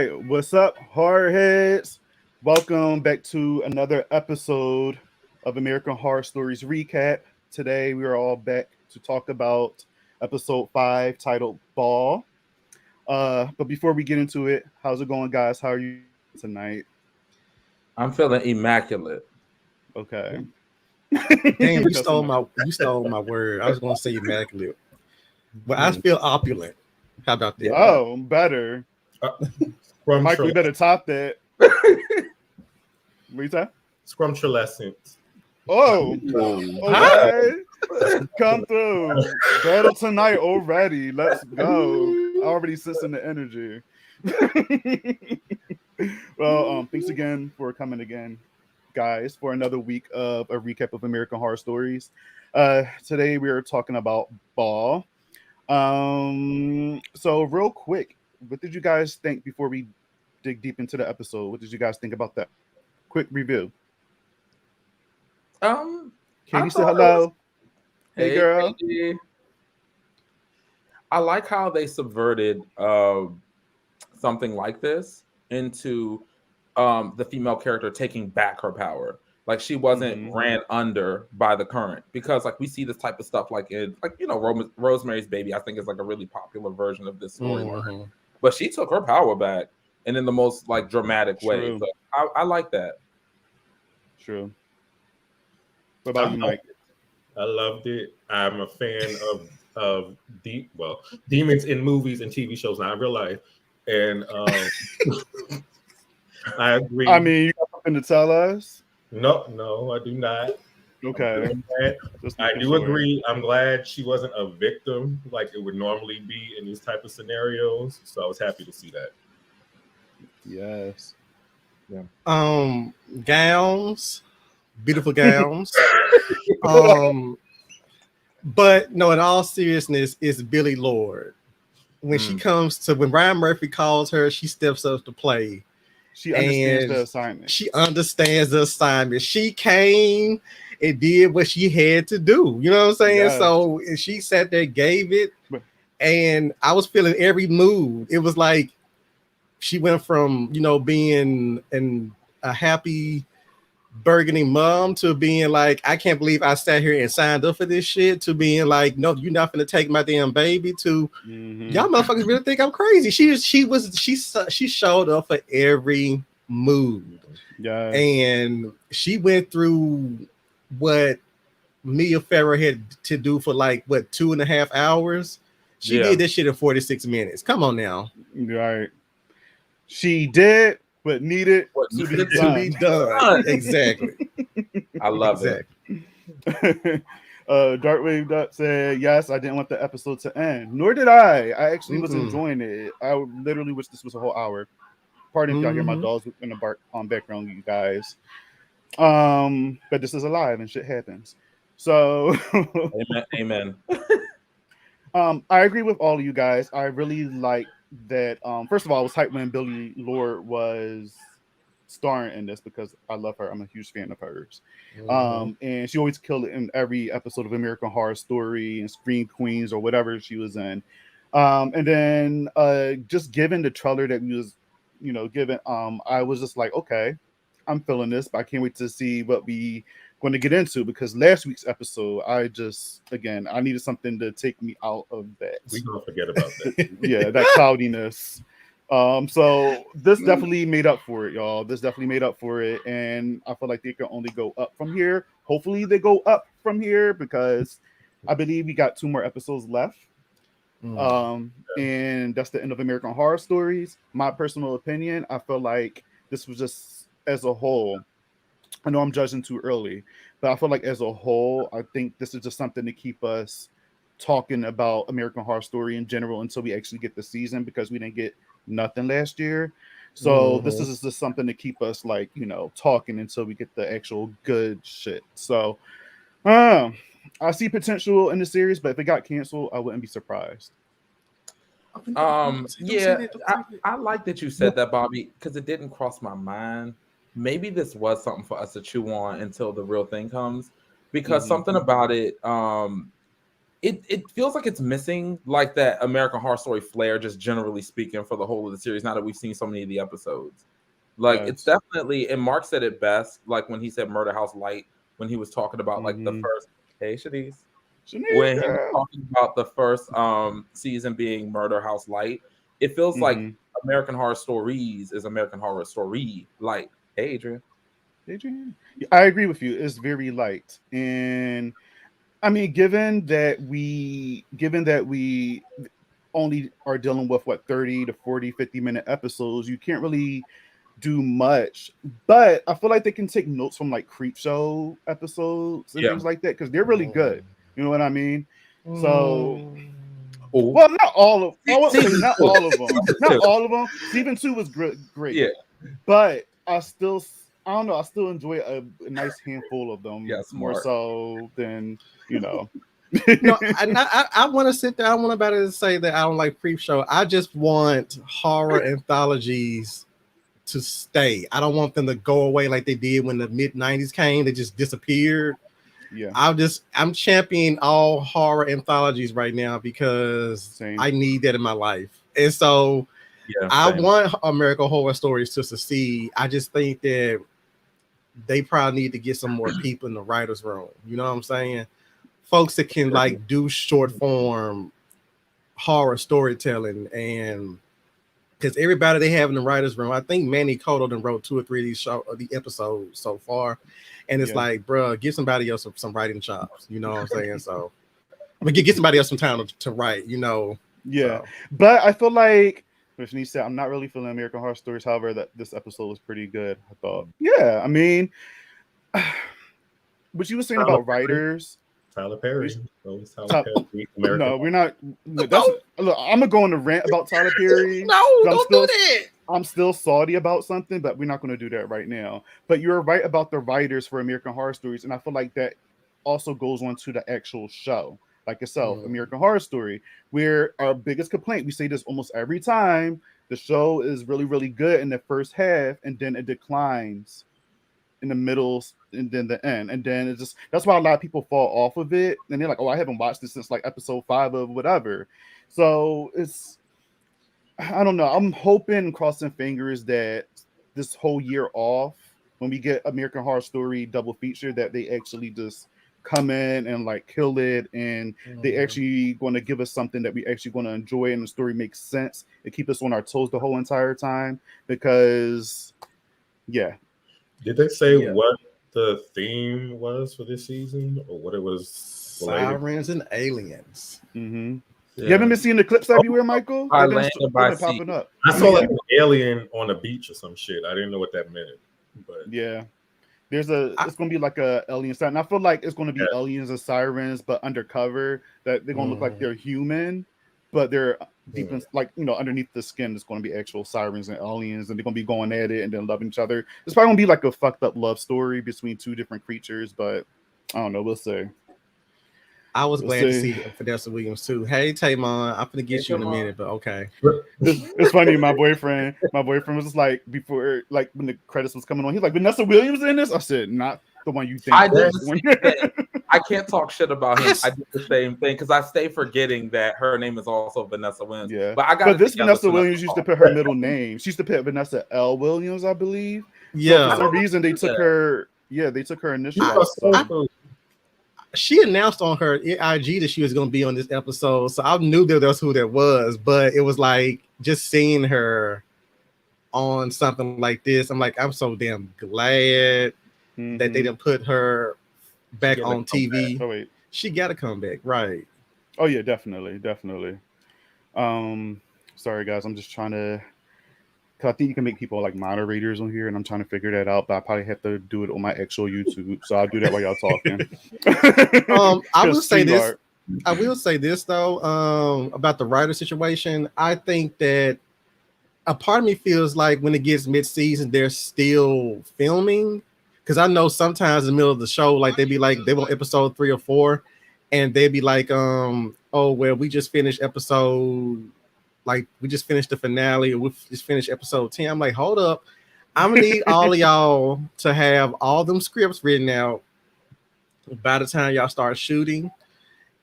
right, what's up, hardheads? Welcome back to another episode of American Horror Stories Recap. Today, we are all back to talk about episode 5 titled Ball. But before we get into it, how's it going, guys? How are you tonight? I'm feeling immaculate. Okay. Damn, That's enough. you stole my word. I was gonna say immaculate. But I feel opulent. How about that? Yeah. Oh, better. Michael, you better top that. What you say? Scrumptiolescent. Oh, okay. Come through. Battle tonight already. Let's go. I already sensing the energy. Well, thanks again for coming again, guys, for another week of a recap of American Horror Stories. Today we are talking about Ball. So real quick, what did you guys think before we dig deep into the episode? What did you guys think about that? Quick review. Katie, say hello. Hey, girl. Katie. I like how they subverted something like this into the female character taking back her power. Like she wasn't ran under by the current, because like we see this type of stuff like in Rosemary's Baby. I think is like a really popular version of this storyline, but she took her power back and in the most like dramatic way. So I like that. True. What about you, Mike? I loved it. I'm a fan of demons in movies and TV shows, not in real life. And I agree. I mean, you got something to tell us? No, I do not. Okay. I do agree. I'm glad she wasn't a victim like it would normally be in these type of scenarios. So I was happy to see that. Yes. Yeah. Gowns, beautiful gowns. But no, in all seriousness, it's Billy Lord. When when Ryan Murphy calls her, she steps up to play. She understands the assignment. She understands the assignment. She came and did what she had to do. You know what I'm saying? Yes. So she sat there, gave it, and I was feeling every move. It was like she went from, being a happy burgundy mom to being like, I can't believe I sat here and signed up for this shit, to being like, no, you're not gonna take my damn baby, to y'all motherfuckers really think I'm crazy. She showed up for every mood. Yeah. And she went through what Mia Farrow had to do for 2.5 hours. She did this shit in 46 minutes. Come on now. Right. She did what needed to be done. Exactly. I love it. Darkwave Duck said, yes, I didn't want the episode to end. Nor did I. I actually was enjoying it. I literally wish this was a whole hour. Pardon if y'all hear my dogs in the background, you guys. But this is alive and shit happens. So Amen. I agree with all of you guys. I really like that. First of all, I was hyped when Billy Lord was starring in this because I love her. I'm a huge fan of hers. And she always killed it in every episode of American Horror Story and Scream Queens or whatever she was in. And then just given the trailer that we was, given, I was just like, okay, I'm feeling this, but I can't wait to see what we going to get into, because last week's episode, I needed something to take me out of that. We gonna forget about that. Yeah, that cloudiness. So this definitely made up for it, y'all. This definitely made up for it, and I feel like they can only go up from here. Hopefully, they go up from here, because I believe we got 2 more episodes left. And that's the end of American Horror Stories. My personal opinion, I feel like this was just, as a whole, I know I'm judging too early, but I feel like as a whole, I think this is just something to keep us talking about American Horror Story in general until we actually get the season, because we didn't get nothing last year. So this is just something to keep us talking until we get the actual good shit. So I see potential in the series, but if it got canceled, I wouldn't be surprised. I like that you said that, Bobby, because it didn't cross my mind. Maybe this was something for us to chew on until the real thing comes, because something about it, it feels like it's missing like that American Horror Story flair, just generally speaking, for the whole of the series. Now that we've seen so many of the episodes, like it's definitely. And Mark said it best, like when he said Murder House Light, when he was talking about like the first. Hey, Shanice. When he was talking about the first season being Murder House Light, it feels like American Horror Stories is American Horror Story Light. Hey, Adrian. I agree with you. It's very light, and I mean, given that we only are dealing with what 30 to 40, 50-minute episodes, you can't really do much. But I feel like they can take notes from like Creep Show episodes and things like that because they're really good. You know what I mean? So, well, not all of. I won't say not all of them. Not all of them. Season 2 was great. Yeah, but I don't know. I still enjoy a nice handful of them more so than No, I want to sit there. I don't want anybody to say that I don't like Creep Show. I just want horror anthologies to stay. I don't want them to go away like they did when the mid-90s came. They just disappeared. Yeah, I'm championing all horror anthologies right now because I need that in my life. And so I want American Horror Stories to succeed. I just think that they probably need to get some more people in the writer's room. You know what I'm saying? Folks that can like do short form horror storytelling, and because everybody they have in the writer's room, I think Manny Cotto done wrote 2 or 3 of the episodes so far. And it's like, bro, give somebody else some writing chops. You know what I'm saying? So I mean, get somebody else some time to write, you know. Yeah. So. But I feel like Shanice said, I'm not really feeling American Horror Stories. However, that this episode was pretty good. I thought. Yeah, I mean, what you were saying about writers. Tyler Perry. Perry. No, we're not. Look, I'm gonna go on a rant about Tyler Perry. No, don't do that. I'm still salty about something, but we're not going to do that right now. But you're right about the writers for American Horror Stories, and I feel like that also goes on to the actual show, like itself, American Horror Story, where our biggest complaint, we say this almost every time, the show is really, really good in the first half, and then it declines in the middle and then the end, and then it's just that's why a lot of people fall off of it, and they're like, oh, I haven't watched this since like episode 5 of whatever. So it's, I don't know. I'm hoping, crossing fingers, that this whole year off, when we get American Horror Story double feature, that they actually just come in and like kill it, and they actually going to give us something that we actually going to enjoy, and the story makes sense and keep us on our toes the whole entire time. Because, did they say what the theme was for this season, or what it was? Sirens and aliens. You haven't been seeing the clips everywhere, Michael? Popping up. I saw like an alien on a beach or some shit. I didn't know what that meant, but there's it's gonna be like a alien sign. I feel like it's gonna be aliens and sirens, but undercover. That they're gonna look like they're human, but they're deep in, like, you know, underneath the skin. It's gonna be actual sirens and aliens, and they're gonna be going at it and then loving each other. It's probably gonna be like a fucked up love story between 2 different creatures, but I don't know. We'll see. I was glad to see Vanessa Williams too. Hey Taymon, I'm gonna get you in a minute, but okay. It's funny. My boyfriend was just like, before, like when the credits was coming on, he's like, Vanessa Williams in this? I said, not the one you think. I can't talk shit about him. I did the same thing because I stay forgetting that her name is also Vanessa Williams. Yeah, but this Vanessa Williams used to put her middle name. She used to put Vanessa L. Williams, I believe. Yeah, so for some reason they took her. Yeah, they took her initial. She announced on her IG that she was going to be on this episode, so I knew that that's who that was. But it was like just seeing her on something like this. I'm like, I'm so damn glad that they didn't put her back on TV. Oh wait, she got to come back, right? Oh yeah, definitely. Sorry guys, I'm just trying to. I think you can make people like moderators on here, and I'm trying to figure that out, but I probably have to do it on my actual YouTube. So I'll do that while y'all talking. I will say this though, about the writer situation. I think that a part of me feels like when it gets mid-season, they're still filming, because I know sometimes in the middle of the show, like they want episode 3 or 4, and they'd be like, oh well, we just finished episode. Like we just finished the finale, or we just finished episode 10. I'm like, hold up, I'm gonna need all of y'all to have all them scripts written out by the time y'all start shooting,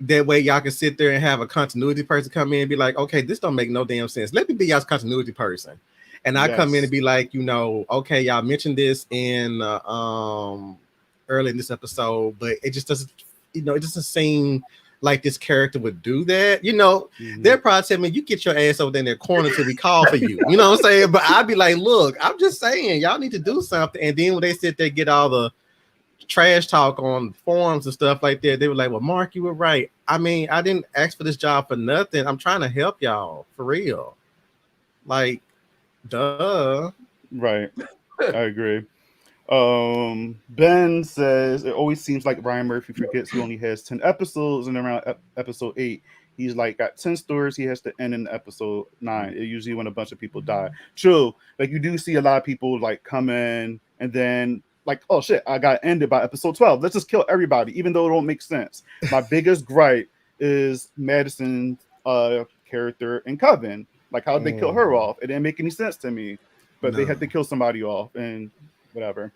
That way y'all can sit there and have a continuity person come in and be like, okay, this don't make no damn sense. Let me be y'all's continuity person. And I come in and be like, okay, y'all mentioned this in early in this episode, but it just doesn't, it doesn't seem like this character would do that. They're probably telling me, you get your ass over there in their corner till we call for you. You know what I'm saying? But I'd be like, look, I'm just saying, y'all need to do something. And then when they sit there, get all the trash talk on forums and stuff like that, they were like, well, Mark, you were right. I mean, I didn't ask for this job for nothing. I'm trying to help y'all for real. Like, duh. Right. I agree. Ben says it always seems like Ryan Murphy forgets he only has 10 episodes, and around episode 8 he's like got 10 stories he has to end in episode 9. It usually when a bunch of people die. True, like you do see a lot of people like come in and then like, oh shit, I got ended by episode 12, let's just kill everybody, even though it don't make sense. My biggest gripe is Madison's character in Coven. Like how they kill her off, it didn't make any sense to me, but they had to kill somebody off and whatever.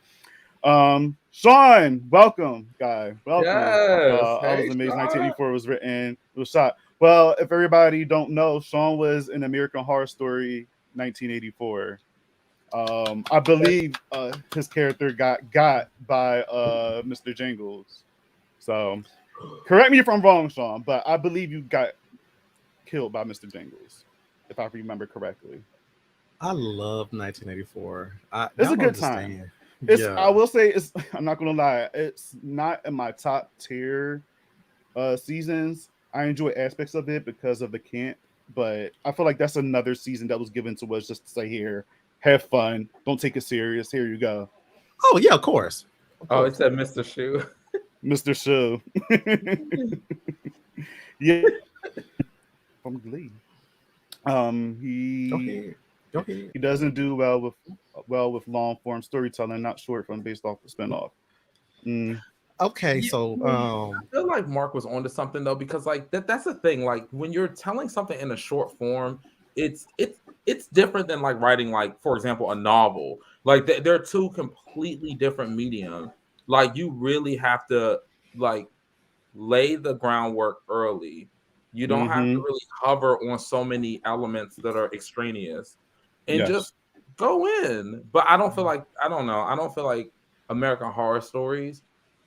Sean, welcome, guy. Welcome. Yes. I was amazed. 1984 was written. It was shot. Well, if everybody don't know, Sean was in American Horror Story 1984. I believe his character got by Mr. Jingles. So correct me if I'm wrong, Sean, but I believe you got killed by Mr. Jingles, if I remember correctly. I love 1984. It's a good time. I will say I'm not gonna lie, it's not in my top tier seasons. I enjoy aspects of it because of the camp, but I feel like that's another season that was given to us just to say, here, have fun, don't take it serious, here you go. Oh yeah, of course. Oh, it said Mr. Shoe. Mr. Shoe. Yeah. From Glee. Go ahead. He doesn't do well with long form storytelling, not short form based off the spinoff. Okay, so I feel like Mark was onto something though, because like that's the thing. Like when you're telling something in a short form, it's different than like writing, like for example, a novel. Like they're two completely different mediums. Like you really have to like lay the groundwork early. You don't have to really hover on so many elements that are extraneous, and just go in. But I don't feel like I don't feel like American Horror Stories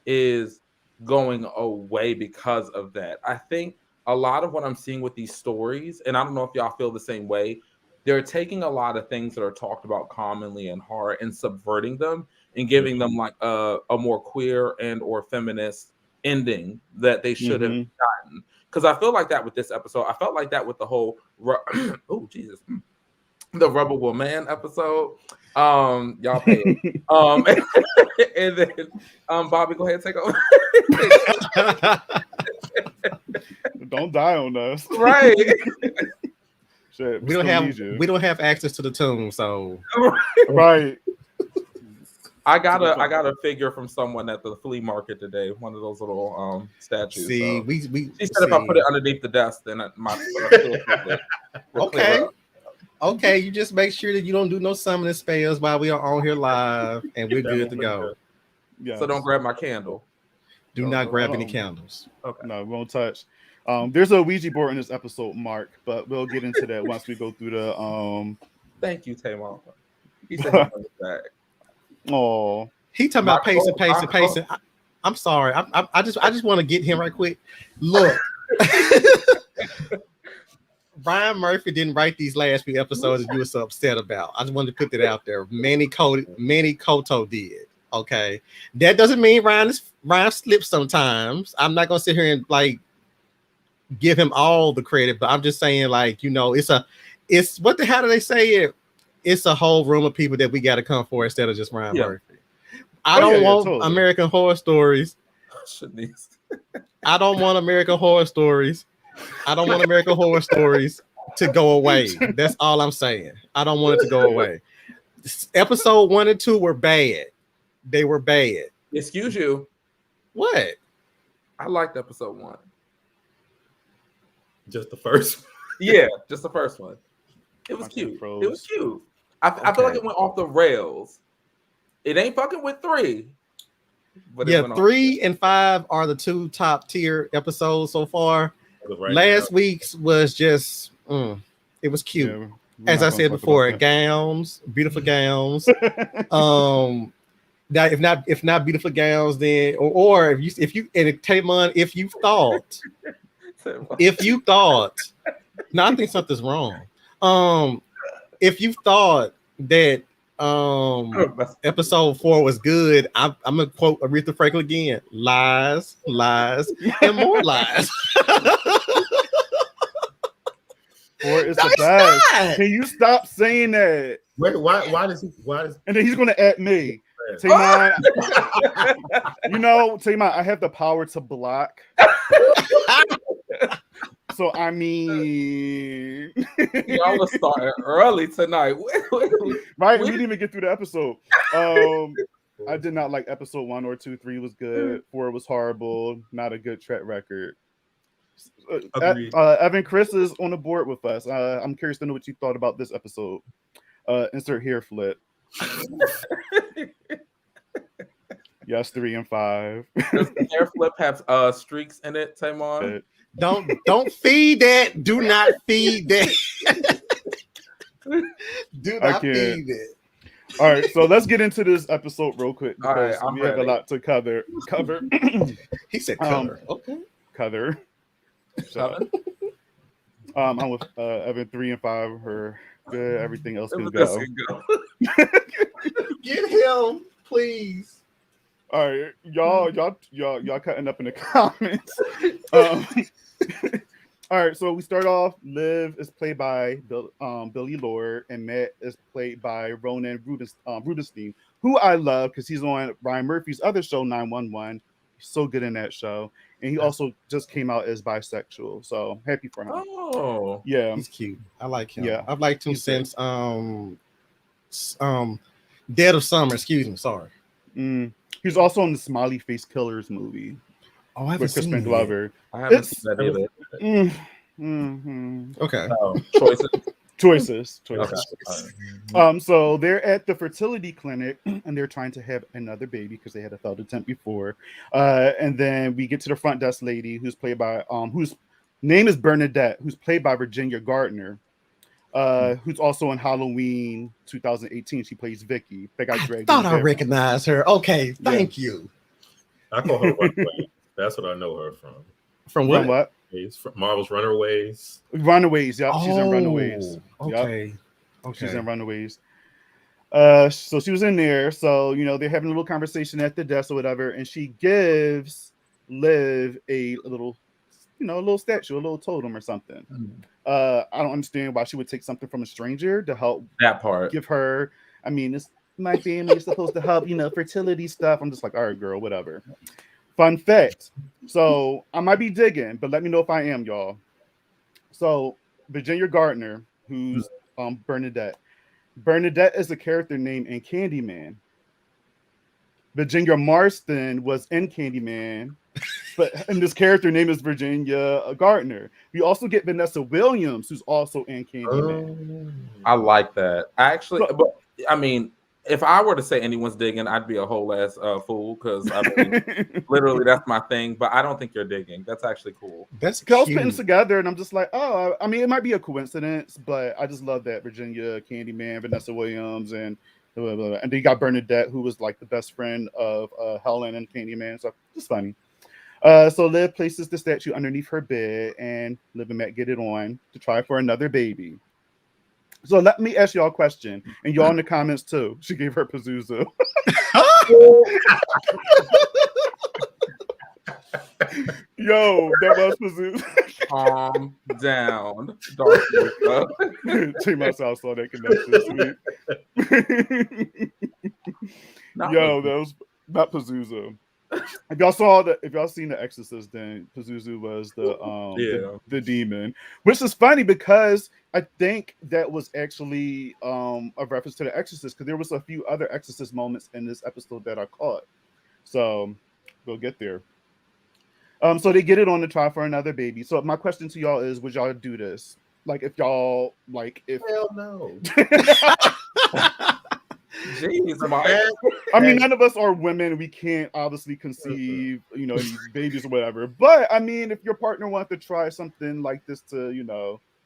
is going away because of that. I think a lot of what I'm seeing with these stories, and I don't know if y'all feel the same way, they're taking a lot of things that are talked about commonly in horror and subverting them and giving them like a more queer and or feminist ending that they should have gotten. Because I feel like that with this episode. I felt like that with the whole oh Jesus, the Rebel Woman episode. Y'all pay it. And then Bobby, go ahead and take over. Don't die on us. Right. Shit, we don't have access to the tomb, so right. I got a figure from someone at the flea market today. One of those little statues. See, so. She said if I put it underneath the desk, then my okay. You just make sure that you don't do no summoning spells while we are on here live, and we're good to go. Yeah. So don't grab my candle. Do not grab any candles. Okay. No, we won't touch. There's a Ouija board in this episode, Mark, but we'll get into that once we go through the. Thank you, Tamar. He said he comes back. Oh, he talking about pacing. I'm sorry. I just want to get him right quick. Look, Ryan Murphy didn't write these last few episodes that you were so upset about. I just wanted to put that out there. Manny Koto did. Okay, that doesn't mean Ryan slips sometimes. I'm not gonna sit here and like give him all the credit, but I'm just saying, like, it's what the hell do they say it? It's a whole room of people that we got to come for instead of just Ryan Murphy. I don't want totally. American Horror Stories. I don't want American Horror Stories. I don't want American Horror Stories to go away. That's all I'm saying. I don't want it to go away. Episode 1 and 2 were bad. They were bad. Excuse you. What? I liked episode 1. Just the first one. Yeah, just the first one. It was cute. It was cute. I feel like it went off the rails. It ain't fucking with 3. But it Yeah, went on. 3 and 5 are the 2 top tier episodes so far. Right Last now. week's was just it was cute. Yeah, we're As not I gonna said talk before, about gowns, beautiful gowns. that. Now if not beautiful gowns, then or if you and Tamon, if you thought now I think something's wrong. If you thought that episode 4 was good, I'm gonna quote Aretha Franklin again: lies, lies, and more lies. 4 is No, the it's best. not. Can you stop saying that? Wait, why does And then he's gonna at me. Tamon, Tamon, I have the power to block. So I mean, Y'all was starting early tonight. right? We didn't even get through the episode. I did not like episode 1 or 2. 3 was good. 4 was horrible. Not a good track record. Agreed. Evan Chris is on the board with us. I'm curious to know what you thought about this episode. Insert here flip. Yes, 3 and 5. Does the hair flip have streaks in it, Tamon? Don't feed that. Do not feed that. Do not feed it. All right, so let's get into this episode real quick because All right, we have a lot to cover. He said cover. Okay. Cover. I'm with Evan 3 and 5. Her good. Everything else can go. Get him, please. All right, y'all cutting up in the comments. All right, so we start off. Liv is played by Billy Lord, and Matt is played by Ronan Rudenstein, who I love because he's on Ryan Murphy's other show, 911. He's so good in that show, and he also just came out as bisexual. So happy for him. Oh, yeah, He's cute. I like him. Yeah, I've liked him he's since Dead of Summer. Excuse me. Sorry. He's also in the Smiley Face Killers movie. Oh, I haven't with seen Crispin Glover. I haven't seen that either. Okay. Choices. Okay. So they're at the fertility clinic and they're trying to have another baby because they had a failed attempt before. And then we get to the front desk lady who's played by whose name is Bernadette, who's played by Virginia Gardner, who's also in Halloween 2018. She plays Vicky. They got dragged. I thought I recognized her. Okay, thank you. I call her Runaways. That's what I know her from. From what? From what? It's from Marvel's Runaways. Runaways. Yep, she's in Runaways. Okay. Yep. Okay. She's in Runaways. So she was in there. So they're having a little conversation at the desk or whatever, and she gives Liv a little, a little statue, a little totem or something. I don't understand why she would take something from a stranger to help that part. Give her. I mean, it's my family is supposed to help, fertility stuff. I'm just like, all right, girl, whatever. Fun fact. So I might be digging, but let me know if I am, y'all. So Virginia Gardner, who's Bernadette. Bernadette is a character name in Candyman. Virginia Marston was in Candyman, and this character name is Virginia Gardner. We also get Vanessa Williams, who's also in Candyman. I like that. If I were to say anyone's digging, I'd be a whole ass fool because literally that's my thing. But I don't think you're digging. That's actually cool. That's cute. I was putting together, and I'm just like, it might be a coincidence, but I just love that Virginia, Candyman, Vanessa Williams, and blah, blah, blah. And then you got Bernadette, who was like the best friend of Helen and Candyman. So it's funny. So Liv places the statue underneath her bed, and Liv and Matt get it on to try for another baby. So let me ask y'all a question, and y'all in the comments too. She gave her Pazuzu. Yo, that was Pazuzu. Calm down. Team myself saw that connection. Yo, that was not Pazuzu. If y'all seen The Exorcist, then Pazuzu was the demon, which is funny because I think that was actually a reference to The Exorcist because there was a few other Exorcist moments in this episode that I caught. So we'll get there. So they get it on to try for another baby. So my question to y'all is, would y'all do this? Like if y'all if hell no. Jeez, Mike. I mean, none of us are women. We can't obviously conceive, any babies or whatever. But I mean, if your partner wants to try something like this to,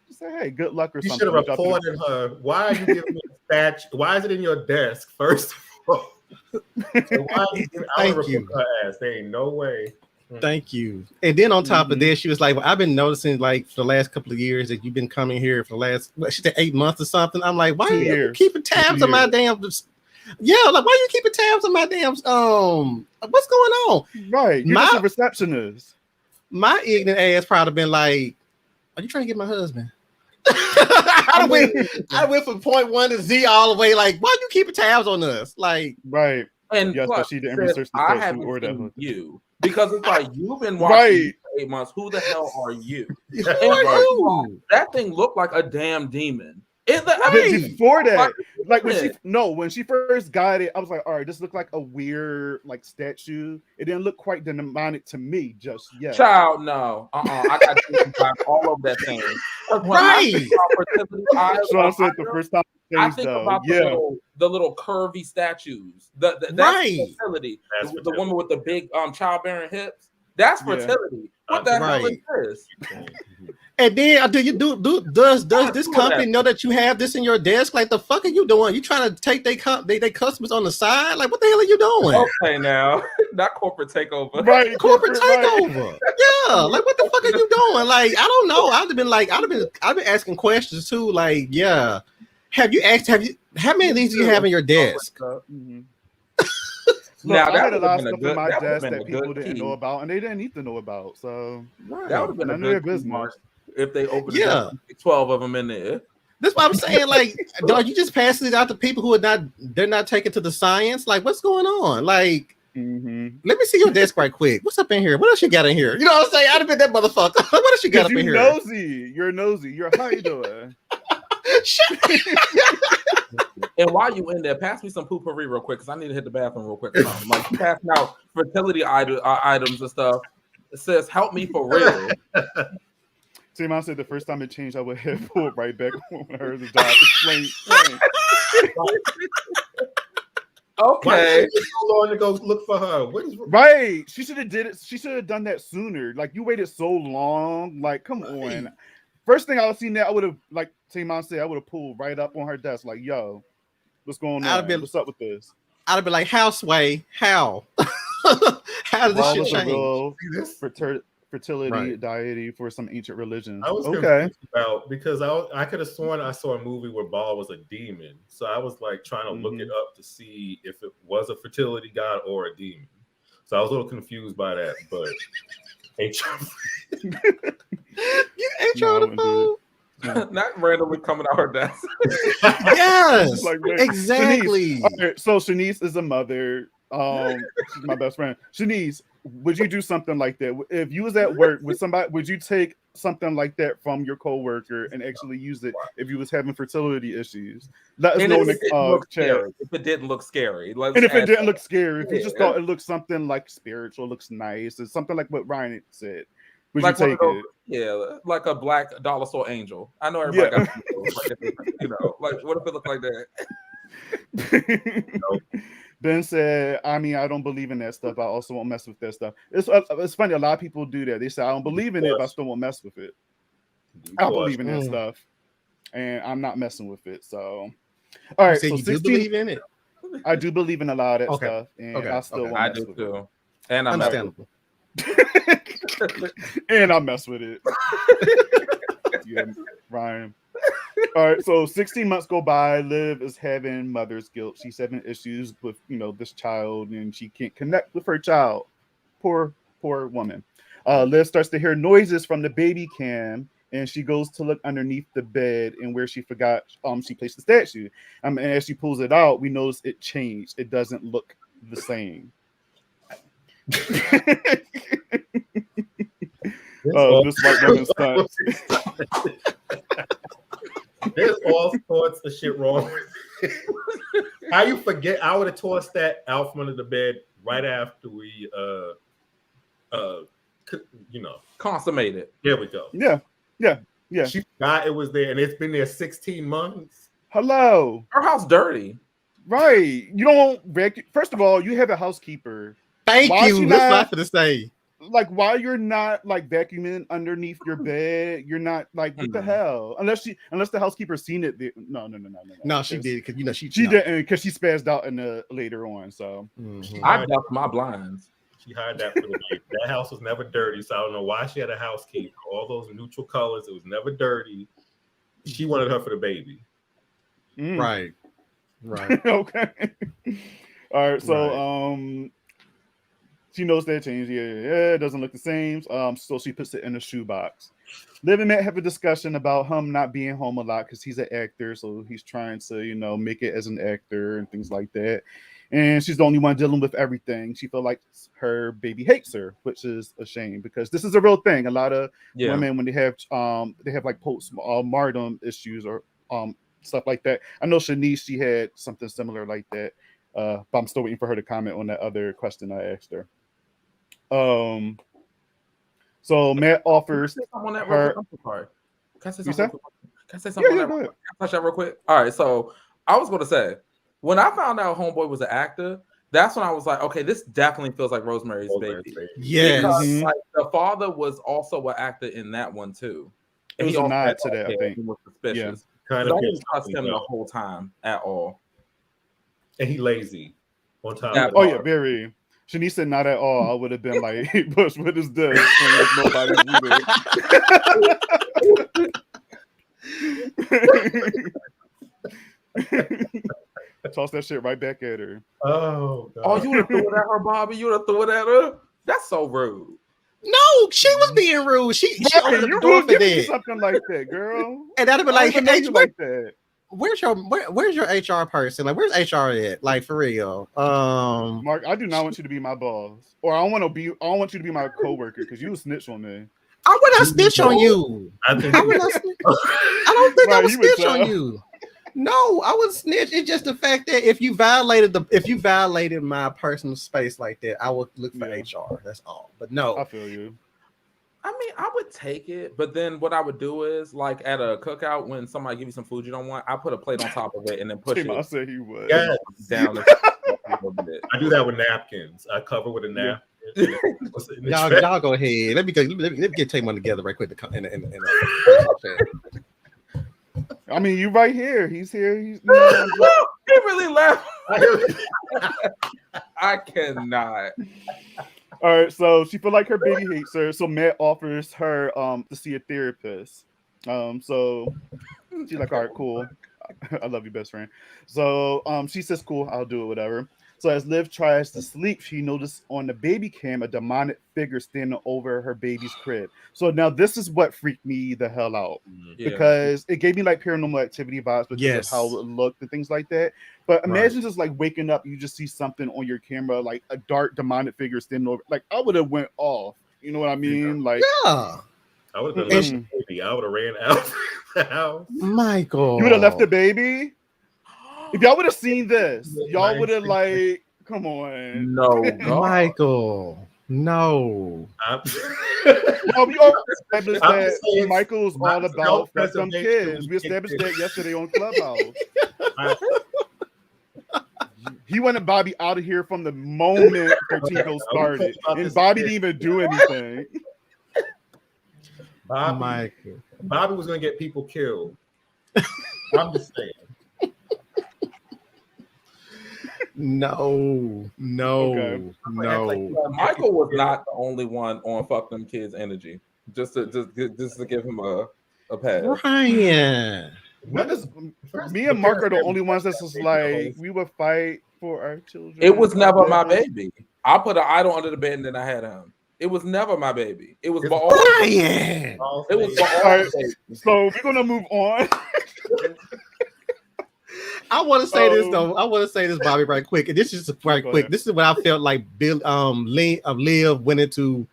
just say, hey, good luck or You something. should have reported her. Why are you giving me a statue? Why is it in your desk? First of all, so why are you giving, I would report her ass. There ain't no way. Thank you. And then on top of this, she was like, well, I've been noticing like for the last couple of years that you've been coming here for the last, she said 8 months or something. I'm like, why are you keeping tabs on my damn? Yeah, like why are you keeping tabs on my damn? What's going on? Right, you're just a receptionist. My ignorant ass probably been like, are you trying to get my husband? I went from point 1 to Z all the way. Like, why you keeping tabs on us? Like, right. And yes, plus, she didn't research the I haven't seen you because it's like you've been watching for 8 months. Who the hell are you? That thing looked like a damn demon. Before that, like when she first got it, I was like, all right, this looked like a weird like statue. It didn't look quite demonic to me just yet. Child, no, I got all over that thing. Right. So I said the first time. I think about the little curvy statues. That's fertility. The woman with the big childbearing hips. That's fertility. What the hell is this? And then does this company know that you have this in your desk? Like the fuck are you doing? You trying to take they customers on the side? Like what the hell are you doing? Okay, now not corporate takeover. Right, corporate takeover. Yeah, like what the fuck are you doing? Like I don't know. I've been asking questions too. Like yeah, how many of these do you have in your desk? Now, I had a lot of stuff in my desk that people didn't know about, and they didn't need to know about. So that would have been none of their business if they opened 12 of them in there. That's what I'm saying. Like, are you just passing it out to people who they're not taking to the science? Like, what's going on? Like, let me see your desk right quick. What's up in here? What else you got in here? You know what I'm saying? I'd have been that motherfucker. What else you got up in here? You're nosy. How you doing? And while you in there, pass me some poopery real quick because I need to hit the bathroom real quick. Like passing out fertility items and stuff. It says, "Help me for real." Mom said the first time it changed, I would have pulled right back when I heard the job. Explain. Okay. Why did so long to go look for her? What is right? She should have did it. She should have done that sooner. Like you waited so long. Like come on. First thing I would seen that I would have like Mom said I would have pulled right up on her desk like yo, what's going on? What's up with this? I'd have been like, how Sway? How? How did this shit change? Fertility deity for some ancient religions. I was confused about because I could have sworn I saw a movie where Baal was a demon, so I was like trying to look it up to see if it was a fertility god or a demon. So I was a little confused by that, but not randomly coming out her desk. Yes, like, exactly. Shanice. Okay, so Shanice is a mother. She's my best friend. Shanice, would you do something like that if you was at work with somebody? Would you take something like that from your coworker and actually use it if you was having fertility issues? Let us know in the chat if it didn't look scary. And if it didn't look scary, if you just thought it looked something like spiritual, looks nice, or something like what Ryan said, would you take it? Yeah, like a black dollar store angel. I know everybody got like what if it looked like that? Ben said, I mean, I don't believe in that stuff. I also won't mess with that stuff. It's funny. A lot of people do that. They say, I don't believe in it, but I still won't mess with it. I believe in that stuff, and I'm not messing with it. So, all right. So you 16, do believe in it? I do believe in a lot of that stuff, and I still won't mess with it. And I'm understandable. And I mess with it. Yeah, Ryan. All right, so 16 months go by. Liv is having mother's guilt. She's having issues with this child, and she can't connect with her child. Poor woman. Liv starts to hear noises from the baby cam, and she goes to look underneath the bed and where she forgot she placed the statue. And as she pulls it out, we notice it changed. It doesn't look the same. This white woman's son. There's all sorts of shit wrong with it. How you forget? I would have tossed that out from under the bed right after we consummated. There we go. Yeah. She forgot it was there, and it's been there 16 months. Hello. Her house dirty. Right. You don't vacuum. First of all, you have a housekeeper. Thank Why you. she That's what I not- was gonna say. Like, why you're not like vacuuming underneath your bed? You're not like, what the hell? Unless the housekeeper seen it. No. No, she did because she no. didn't because she spazzed out in the later on. So I ducked my blinds. She hired that for the baby. That house was never dirty, so I don't know why she had a housekeeper. All those neutral colors, it was never dirty. She wanted her for the baby. Right. Okay. All right. So she knows that change. Yeah, it doesn't look the same. So she puts it in a shoebox. Liv and Matt have a discussion about him not being home a lot because he's an actor, so he's trying to, make it as an actor and things like that. And she's the only one dealing with everything. She feels like her baby hates her, which is a shame because this is a real thing. A lot of women, when they have like postpartum issues or stuff like that. I know Shanice, she had something similar like that. But I'm still waiting for her to comment on that other question I asked her. So Matt offers her. I'm sorry. Can I say You something? Can I say Yeah, something? go ahead. Can I touch that real quick? All right. So I was going to say, when I found out Homeboy was an actor, that's when I was like, okay, this definitely feels like Rosemary's Baby. Yes. Because, like, the father was also an actor in that one too. It was a nod to that, I think. He was suspicious. Yeah. I didn't trust him the whole time at all. And he lazy on time. Yeah, very. Shanice said not at all. I would have been like, hey, Bush, what is this? Nobody toss that shit right back at her. Oh, God. Oh, you would have threw it at her, Bobby? You would have threw it at her? That's so rude. No, she was being rude. She opened the door for that. Something like that, girl. And that'd be like, hey, like that. Where's your HR person? Like, where's HR at? Like, for real. Mark, I do not want you to be my boss, or I don't want you to be my coworker because you snitch on me. I would not snitch on you. I don't think I would snitch on you. No, I would snitch. It's just the fact that if you violated my personal space like that, I would look for HR. That's all. But no, I feel you. I mean, I would take it, but then what I would do is, like at a cookout, when somebody give you some food you don't want, I put a plate on top of it and then push it. I said he would. Yes. Down. I do that with napkins. I cover with a napkin. Y'all go ahead. Let me get take one together right quick. I mean, you right here. He's here. He really laughed. I cannot. All right, so she feel like her baby hates her, so Matt offers her to see a therapist. So she's like, all right, cool. I love you, best friend. So she says, cool, I'll do it, whatever. So as Liv tries to sleep, she noticed on the baby cam a demonic figure standing over her baby's crib. So now this is what freaked me the hell out because it gave me like Paranormal Activity vibes because of how it looked and things like that. But imagine just like waking up, you just see something on your camera, like a dark demonic figure standing over. Like I would have went off. You know what I mean? Like I would have left the baby. I would have ran out the house. Michael, you would have left the baby. If y'all would have seen this, y'all would have like, come on. No, Michael. No. We all established that Michael's all about some kids. We established that yesterday on Clubhouse. He wanted Bobby out of here from the moment Vertigo started, and Bobby didn't even do anything. Bobby was going to get people killed. I'm just saying. No. Michael was not the only one on "fuck them kids" energy. Just to give him a pass. Ryan, me and Mark are the only ones that's just like we would fight for our children. It was never my baby. I put an idol under the bed and then I had him. It was never my baby. It was for all. Ryan. It was for all. So we're gonna move on. I want to say this though. I want to say this, Bobby, right quick. And this is right quick. This is what I felt like Liv went into.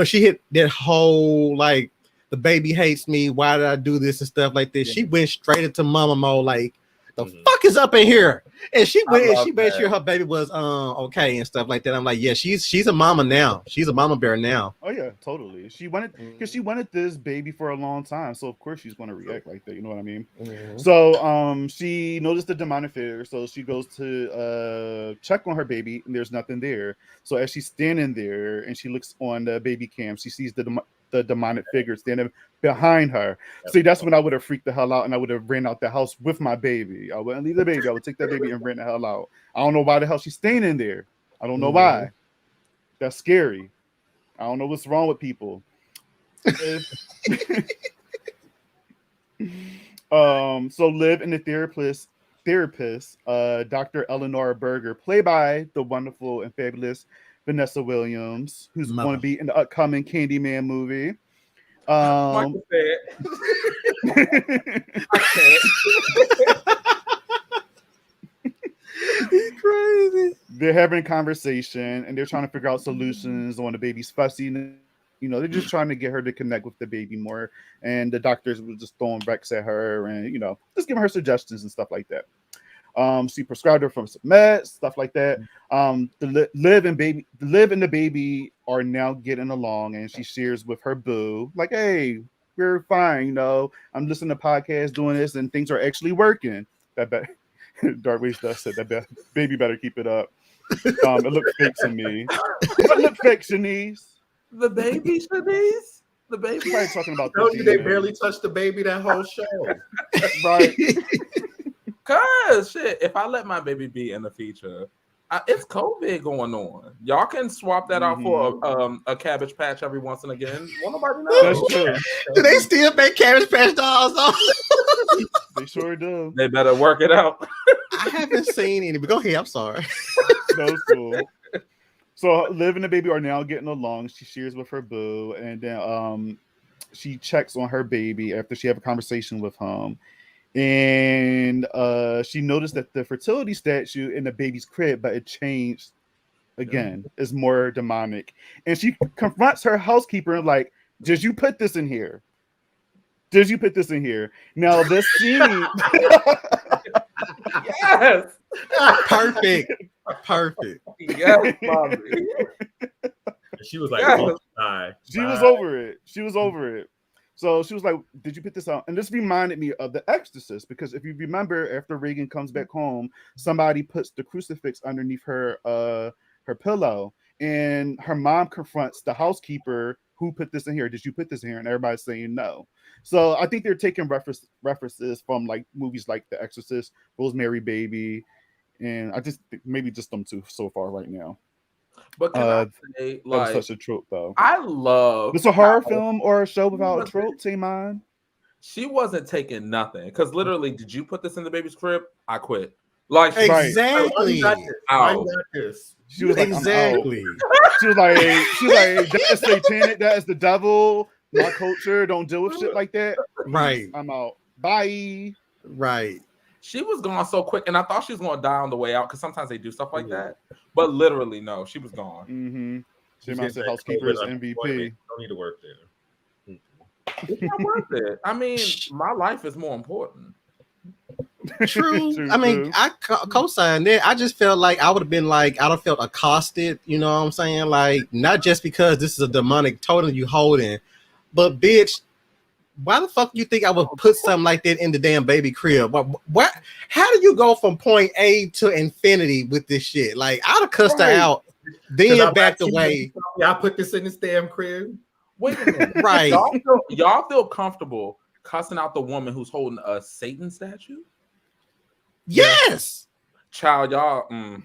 She hit that whole like the baby hates me. Why did I do this and stuff like this? She went straight into mama mode. Like the fuck is up in here? And she I went and love she made that. sure her baby was okay and stuff like that. I'm like, yeah, she's a mama now. She's a mama bear now. Oh yeah, totally. She wanted because she wanted this baby for a long time, so of course she's going to react like that. You know what I mean? Mhm. So she noticed the demonic figure, so she goes to check on her baby, and there's nothing there. So as she's standing there and she looks on the baby cam, she sees the demonic figure standing behind her. See, that's when I would have freaked the hell out, and I would have ran out the house with my baby. I wouldn't leave the baby. I would take that baby and ran the hell out. I don't know why the hell she's staying in there. I don't know why. That's scary. I don't know what's wrong with people. So Liv and the therapist, Dr. Eleanor Berger, played by the wonderful and fabulous Vanessa Williams, who's going to be in the upcoming Candyman movie. Michael said, I can't. He's crazy. They're having a conversation and they're trying to figure out solutions on the baby's fussiness. You know, they're just trying to get her to connect with the baby more. And the doctors were just throwing Rex at her and, you know, just giving her suggestions and stuff like that. She prescribed her from some meds, stuff like that. Liv and the baby are now getting along, and she shares with her boo, like, "Hey, we're fine. You know, I'm listening to podcasts, doing this, and things are actually working." That Dark Wave stuff said that baby better keep it up. It looked fake to me. It looked fake, Shanice. The baby, Shanice? The baby? Everybody talking about Told the you they demon. barely touched the baby that whole show. Right. Cause shit, if I let my baby be in the feature, it's COVID going on. Y'all can swap that out for a Cabbage Patch every once and again. Won't nobody know. That's true. Do they still make Cabbage Patch dolls though? They sure do. They better work it out. I haven't seen any, but go ahead. I'm sorry. That was cool. So Liv and the baby are now getting along. She shares with her boo, and then she checks on her baby after she have a conversation with him. And she noticed that the fertility statue in the baby's crib, but it changed again. Is more demonic. And she confronts her housekeeper and like, "Did you put this in here? Did you put this in here?" Now this scene. Yes. Perfect. Yes, Bobby. She was like, Yes. "Bye." She was over it. She was over it. So she was like, "Did you put this out?" And this reminded me of The Exorcist, because if you remember, after Reagan comes back home, somebody puts the crucifix underneath her pillow, and her mom confronts the housekeeper, "Who put this in here? Did you put this in here?" And everybody's saying no. So I think they're taking references from like movies like The Exorcist, Rosemary Baby, and I just think maybe just them two so far right now. But can I say, That was like, such a trope, though. I love It's a horror film or a show without a trope, say mine. She wasn't taking nothing because literally, did you put this in the baby's crib? I quit. Like, Exactly. Why you got this? She was like, exactly. She was like, "That is satanic. That is the devil. My culture. Don't deal with shit like that. Right. I'm out. Bye." Right. she was gone so quick, and I thought she was going to die on the way out because sometimes they do stuff like that. But literally, no, she was gone. Mm-hmm. She might say housekeeper is MVP. Don't need to work there. It's not worth it. I mean, my life is more important. True. I mean, I co-sign that. I just felt like I would have been like, I'd have felt accosted, you know what I'm saying? Like, not just because this is a demonic totem you holding, but bitch, why the fuck you think I would put something like that in the damn baby crib? What? How do you go from point A to infinity with this shit? Like, I'd have cussed her out, then backed away. Y'all put this in this damn crib. Wait a minute. Right. Y'all feel comfortable cussing out the woman who's holding a Satan statue? Yes. Child, y'all.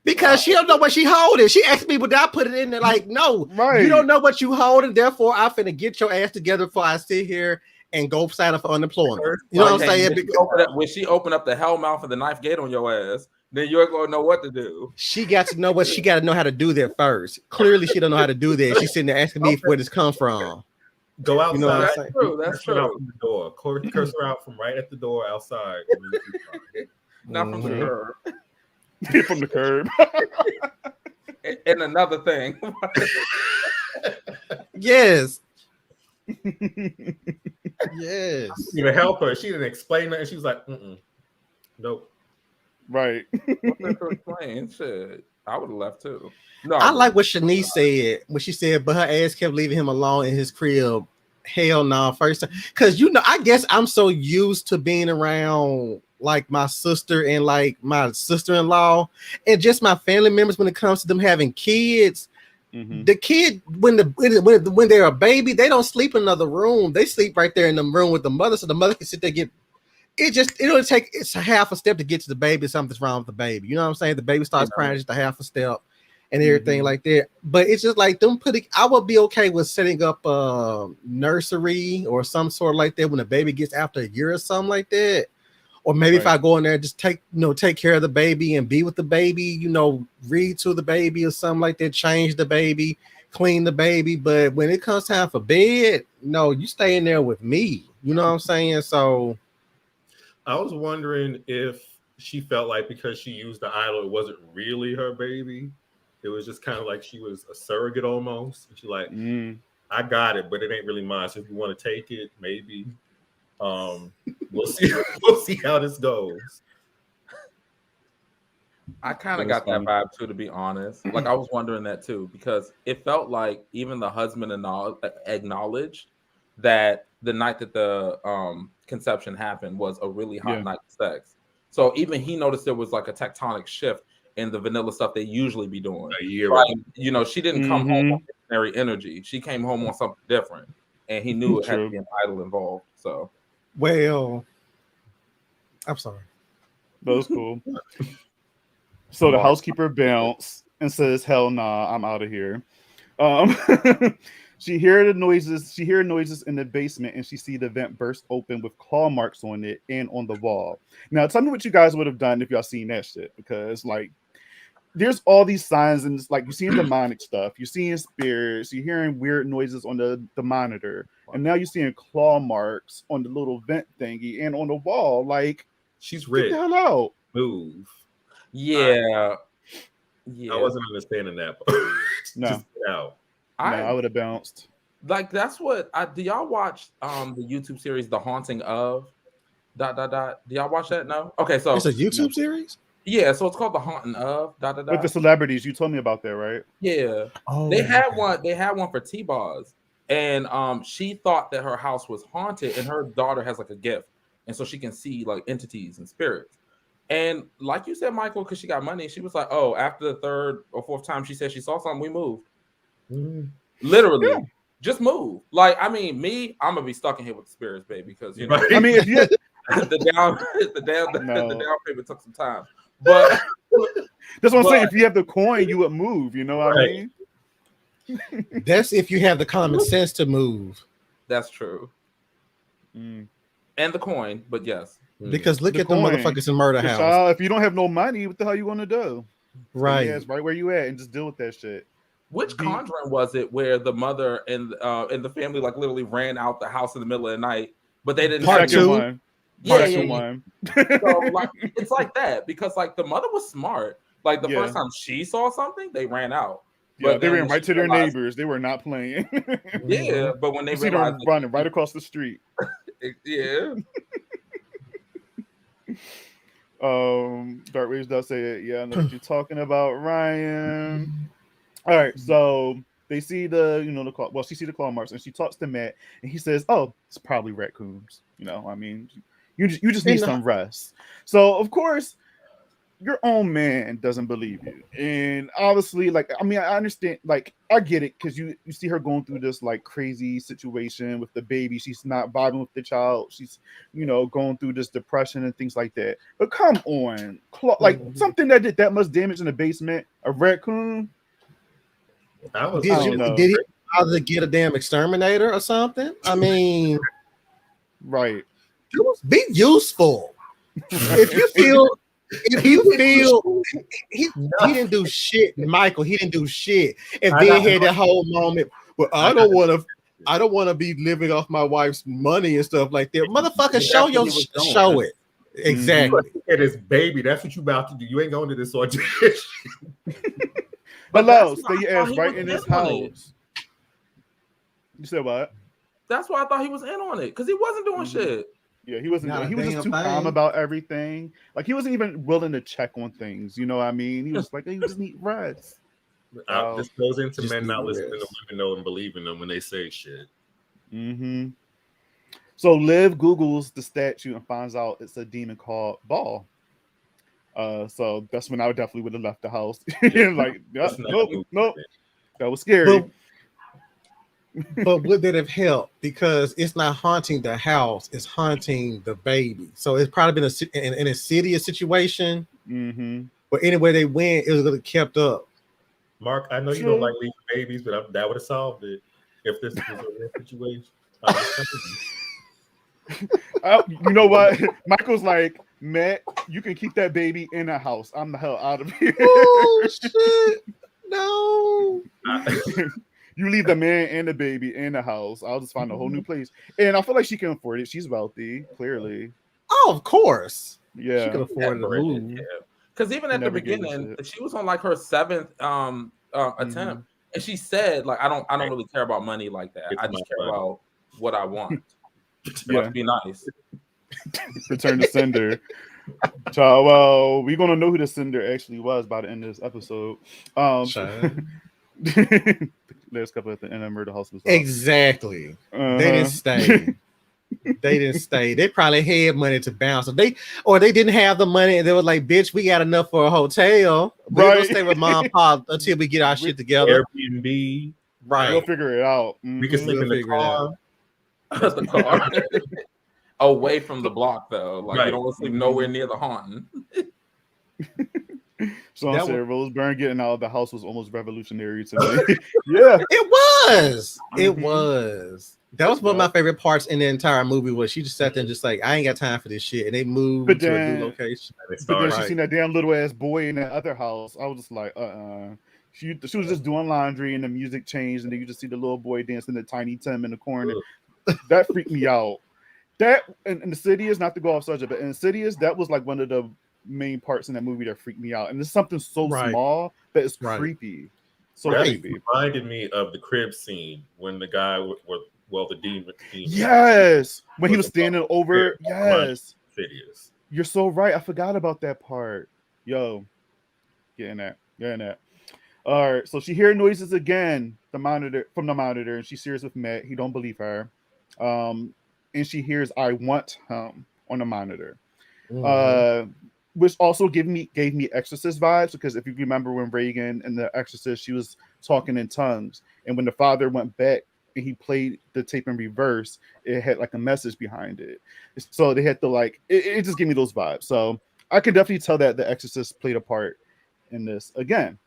Because she don't know what she holding. She asked me, would I put it in there? Like, no, you don't know what you holding. Therefore, I'm finna get your ass together before I sit here and go sign up for unemployment. You know what I'm saying? When she open up the hell mouth of the knife gate on your ass, then you're gonna know what to do. She got to know what she got to know how to do there first. Clearly, she don't know how to do that. She's sitting there asking me where this come from. Go outside. You know that's true. That's true. Out from the door. Curse her out from right at the door outside. Not from the curb. From the curb. And another thing. Yes. Yes. Even help her. She didn't explain that. And she was like, nope. Right. What's there to explain? Shit, I would have left too. No, I like what Shanice said when she said, but her ass kept leaving him alone in his crib. Hell no, first time. Because I guess I'm so used to being around like my sister and like my sister-in-law and just my family members when it comes to them having kids. Mm-hmm. The kid, when they're a baby, they don't sleep in another room. They sleep right there in the room with the mother, so the mother can sit there it's a half a step to get to the baby. Something's wrong with the baby. You know what I'm saying? The baby starts crying just a half a step and everything like that. But it's just like I would be okay with setting up a nursery or some sort like that when the baby gets after a year or something like that. Or maybe if I go in there, just take care of the baby and be with the baby, read to the baby or something like that, change the baby, clean the baby. But when it comes time for bed, no, you stay in there with me. You know what I'm saying? So I was wondering if she felt like because she used the idol, it wasn't really her baby. It was just kind of like she was a surrogate almost. And she's like, I got it, but it ain't really mine. So if you want to take it, maybe. We'll see. We'll see how this goes. I kind of got that vibe too, to be honest. Like I was wondering that too, because it felt like even the husband acknowledged that the night that the conception happened was a really hot night of sex. So even he noticed there was like a tectonic shift in the vanilla stuff they usually be doing. A year like, she didn't come home on missionary energy. She came home on something different, and he knew it had to be an idol involved. So, well, I'm sorry. That was cool. So the housekeeper bounced and says, "Hell nah, I'm out of here." She heard noises in the basement, and she see the vent burst open with claw marks on it and on the wall. Now, tell me what you guys would have done if y'all seen that shit, because like, there's all these signs, and it's like you're seeing demonic stuff, you're seeing spirits, you're hearing weird noises on the monitor, and now you're seeing claw marks on the little vent thingy and on the wall. Like, she's rich. Get the hell out. Move. Yeah. I wasn't understanding that. No. Just get out. I would have bounced. Like that's what do y'all watch the YouTube series The Haunting of ... Do y'all watch that? No? Okay, so it's a YouTube series? Yeah, so it's called The Haunting of ... With the celebrities. You told me about that, right? Yeah. They had one for T-Boz. And she thought that her house was haunted, and her daughter has like a gift. And so she can see like entities and spirits. And like you said, Michael, because she got money, she was like, oh, after the third or fourth time she said she saw something, we moved. Literally, just move. Like, I mean, I'm gonna be stuck in here with the spirits, baby, because I mean, if you the down payment took some time, but that's what I'm saying. If you have the coin, you would move. You know what I mean? That's if you have the common sense to move. That's true. And the coin, but yes. Because look at the motherfuckers in Murder House. Child, if you don't have no money, what the hell you gonna do? Right. Yes, right where you at, and just deal with that shit. Which Conjuring was it where the mother and the family like literally ran out the house in the middle of the night, but they didn't Part two. One. Yeah. So like it's like that because like the mother was smart. Like the first time she saw something, they ran out. But they ran right to their neighbors. They were not playing. Yeah, but when they realized them running right across the street. Yeah. Dark Rage does say it. Yeah, I know what you're talking about, Ryan. All right, so they see she see the claw marks, and she talks to Matt, and he says, "Oh, it's probably raccoons." I mean, you just need some rest. So of course, your own man doesn't believe you, and obviously, like, I mean, I understand, like, I get it, because you see her going through this like crazy situation with the baby. She's not vibing with the child. She's going through this depression and things like that. But come on, like something that did that much damage in the basement, a raccoon. Did he either get a damn exterminator or something? I mean, right. Be useful. If you feel he didn't do shit, Michael. He didn't do shit, and then had that whole moment. Well, I don't want to be living off my wife's money and stuff like that. Motherfucker, show it. Exactly. It is baby. That's what you about to do. You ain't going to this audition. Hello, stay your ass right in this house. You said what? That's why I thought he was in on it, because he wasn't doing shit. Yeah, he wasn't. Not a He was just damn too calm thing. about everything. Like he wasn't even willing to check on things. You know what I mean? He was like, "Hey, you just need rest." This goes into Just men need not to listening to rest. women though and believing them when they say shit. Mm-hmm. So Liv Googles the statue and finds out it's a demon called Ball. So that's when I definitely would have left the house. Yeah. Like, That's not a nope, movie. nope, that was scary. But would that have helped? Because it's not haunting the house; it's haunting the baby. So it's probably been in a insidious situation. Mm-hmm. But anywhere they went, it was gonna kept up. Mark, I know you don't True. like leaving babies, but that would have solved it if this was a real situation. I understand. You know what? Michael's like, Matt, you can keep that baby in the house. I'm the hell out of here. Oh shit! No. You leave the man and the baby in the house. I'll just find a whole new place. And I feel like she can afford it. She's wealthy, clearly. Oh, of course. She Yeah. could afford to Brendan, move. yeah. Because even He at the never gave a beginning, shit. she was on like her seventh attempt, and she said, like, I don't really care about money like that. It's I just my care money. about what I want. Yeah. Must be nice. Return to sender. Child, well, we're gonna know who the sender actually was by the end of this episode. Shine. Last couple at the end of Murder House was Exactly. They didn't stay. They didn't stay. They probably had money to bounce. Or they didn't have the money and they were like, bitch, we got enough for a hotel. We're gonna Right. stay with mom and pop until we get our shit together. Airbnb. Right. We'll figure it out. We can Mhm. sleep We'll in the figure it car. The car. Away from the block, though. Like, Right. you don't want to sleep nowhere near the haunting. Sean That said was- Rose Byrne getting out of the house was almost revolutionary to me. Yeah. It was. It Mhm. was. That was one of my Yeah. favorite parts in the entire movie was she just sat there and just like, I ain't got time for this shit. And they moved But to a then- new location. And it But then started. she Right. seen that damn little ass boy in that other house. I was just like, She was just doing laundry and the music changed, and then you just see the little boy dancing the Tiny Tim in the corner. That freaked me out. That and Insidious, not to go off subject, but Insidious, that was like one of the main parts in that movie that freaked me out. And it's something so Right. small that it's Right. creepy. So That creepy. reminded me of the crib scene when the guy the demon. Yes. When he was Was standing over. Yes. Insidious. You're so right. I forgot about that part. Yo. Getting that. All right. So she hears noises again, from the monitor, and she's serious with Matt. He don't believe her. And she hears I want him on the monitor. Mhm. Which also gave me Exorcist vibes, because if you remember when Reagan and the Exorcist, she was talking in tongues, and when the father went back and he played the tape in reverse, it had like a message behind it. So they had to like it just gave me those vibes. So I can definitely tell that the Exorcist played a part in this again.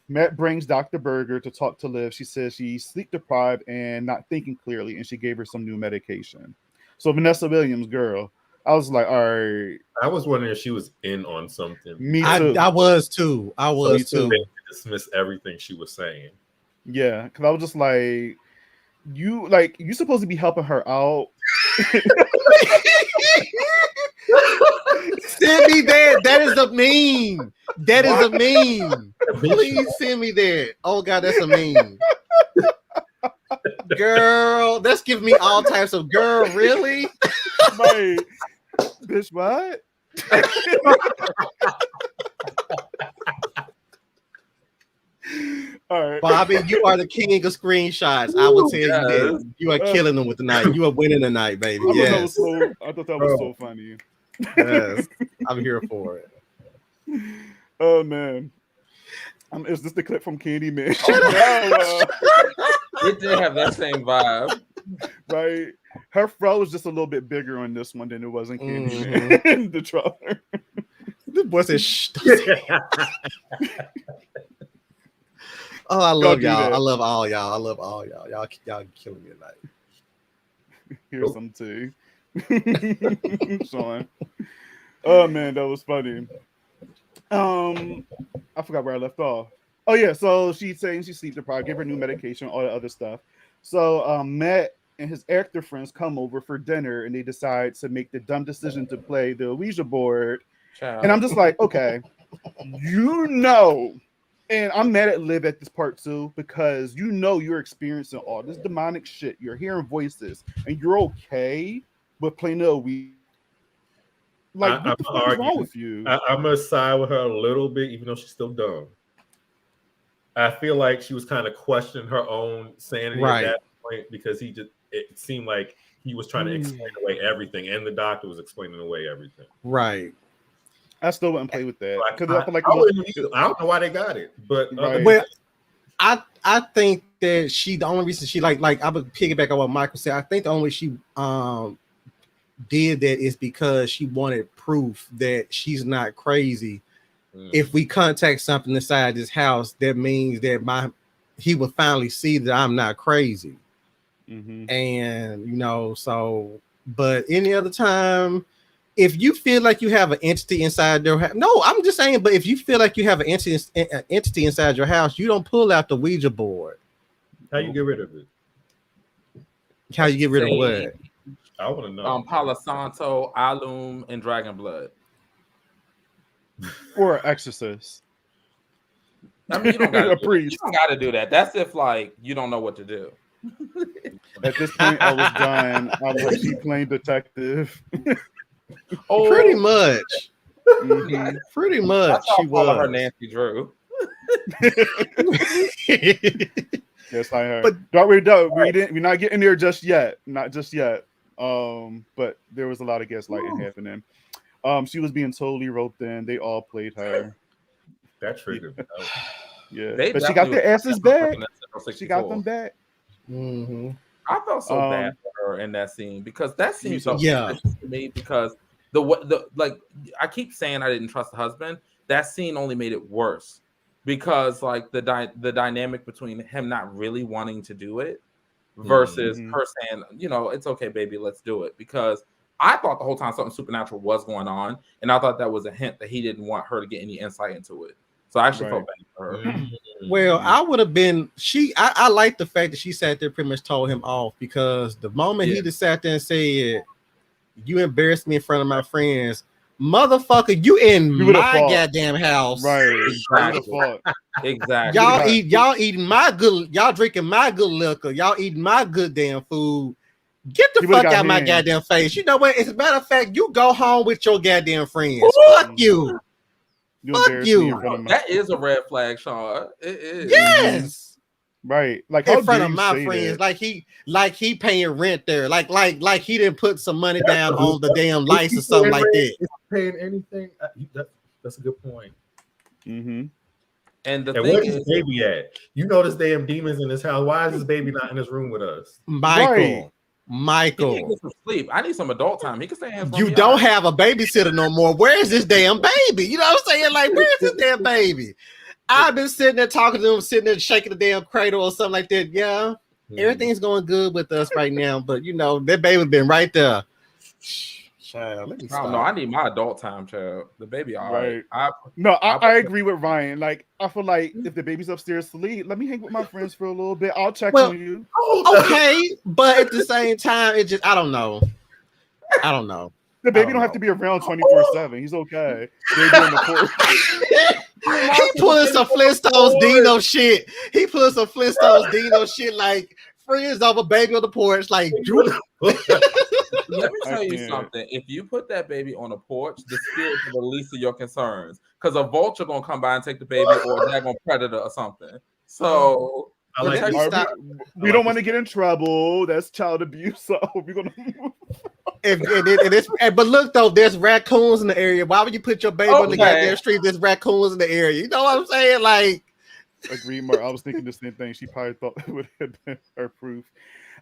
Matt brings Dr. Berger to talk to Liv. She says she's sleep deprived and not thinking clearly, and she gave her some new medication. So Vanessa Williams, girl, I was like, all right. I was wondering if she was in on something. Me too. I was too. I was too. too. Dismiss everything she was saying. Yeah, because I was just like, you supposed to be helping her out. Send me that. That is a meme. That is a meme. Please send me that. Oh God, that's a meme. Girl, that's giving me all types of girl. Really? Like, bitch, what? All right, Bobby, you are the king of screenshots. I will tell you that. You are killing them with the night. You are winning the night, baby. Yes. I thought that was so funny. Yes. I'm here for it. Oh man. Is this the clip from Candyman? It did have that same vibe. Right. Her fro was just a little bit bigger on this one than it was in Candyman. The trailer. This boy said, shh. Oh, I love y'all. I love all y'all. I love all y'all. Y'all killing me tonight. Here's some tea. Sean. Oh man, that was funny. I forgot where I left off. Oh yeah, so she's saying she's sleep deprived, give her new medication, all the other stuff. So Matt and his actor friends come over for dinner, and they decide to make the dumb decision to play the Ouija board. Child. And I'm just like, okay, you know And I'm mad at Liv at this part too, because you know you're experiencing all this demonic shit. You're hearing voices, and you're okay with playing a weed. Like, what the fuck is wrong with you? I'm gonna side with her a little bit, even though she's still dumb. I feel like she was kind of questioning her own sanity at that point, because it seemed like he was trying to explain away everything, and the doctor was explaining away everything. Right. I still wouldn't play with that, because I feel like I don't know why they got it, but well, I think that the only reason she like I would piggyback on what Michael said. I think the only she did that is because she wanted proof that she's not crazy. If we contact something inside this house, that means that he will finally see that I'm not crazy. And but any other time, if you feel like you have an entity inside your house, no, I'm just saying, but if you feel like you have an entity inside your house, you don't pull out the Ouija board. How you get rid of it? How you get rid of what? I want to know. Palo Santo, Alum, and Dragon Blood. Or exorcist. I mean, you don't gotta do that. That's if like you don't know what to do. At this point, I was done. I was like, playing detective. Pretty much. Pretty much. She was her Nancy Drew. Yes, I heard. But we're not getting there just yet. Not just yet. But there was a lot of gaslighting happening. She was being totally roped in. They all played her. That triggered. Yeah, but she got their asses back. She got them back. I felt so bad for her in that scene, because that scene so to me, because the like I keep saying I didn't trust the husband. That scene only made it worse, because like the dynamic between him not really wanting to do it versus her saying, it's okay, baby, let's do it. Because I thought the whole time something supernatural was going on, and I thought that was a hint that he didn't want her to get any insight into it. So I actually felt bad for her. Well, I would have been. I like the fact that she sat there, pretty much told him off, because the moment he just sat there and said, "You embarrassed me in front of my friends, motherfucker, you in my goddamn house." Right. Exactly. Y'all eating my good. Y'all drinking my good liquor. Y'all eating my good damn food. Get the fuck out of my goddamn face. You know what? As a matter of fact, you go home with your goddamn friends. Fuck you. Fuck you. That is a red flag, Sean. It is. Yes. Right. Like in front of my friends. That? Like he paying rent there. Like he didn't put some money down on the damn lights or something like that. Is he paying anything? That's a good point. And the thing where's this baby at? You know this damn demons in this house. Why is this baby not in this room with us? Michael. He can get some sleep. I need some adult time. He can stay hands. You don't have a babysitter no more. Where is this damn baby? You know what I'm saying? Like, where is this damn baby? I've been sitting there talking to him, sitting there shaking the damn cradle or something like that. Yeah, everything's going good with us right now, but that baby been right there. Child, let me stop. No, I need my adult time, child. The baby, all right. I agree with Ryan. Like, I feel like if the baby's upstairs asleep, let me hang with my friends for a little bit. I'll check on you. Okay, but at the same time, it just I don't know. The baby don't have to be around 24/7. He's okay. Baby on the porch. He pulling some Flintstones Dino shit. He pulling some Flintstones Dino shit like friends over baby on the porch. Like, let me tell you something. If you put that baby on a porch, the spirit will release your concerns, because a vulture gonna come by and take the baby, or a dragon predator or something. So we don't want to get in trouble. That's child abuse. So we're gonna. But look though, there's raccoons in the area. Why would you put your baby on the goddamn street? There's raccoons in the area. You know what I'm saying? Like, agree, Mark. I was thinking the same thing. She probably thought it would have been her proof.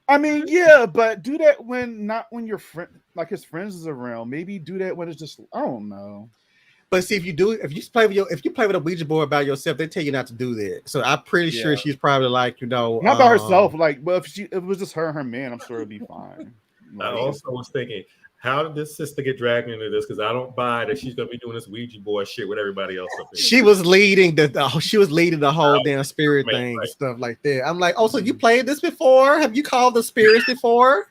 I mean, yeah, but do that when your friend, like his friends, is around. Maybe do that when it's just, I don't know. But see, if you play with a Ouija board by yourself, they tell you not to do that. So I'm pretty sure she's probably like, not by herself. Like, well, if it was just her and her man, I'm sure it'd be fine. I also was thinking, how did this sister get dragged into this? Because I don't buy that she's gonna be doing this Ouija board shit with everybody else up there. She was leading the whole damn spirit thing, and stuff like that. I'm like, oh, so you played this before? Have you called the spirits before?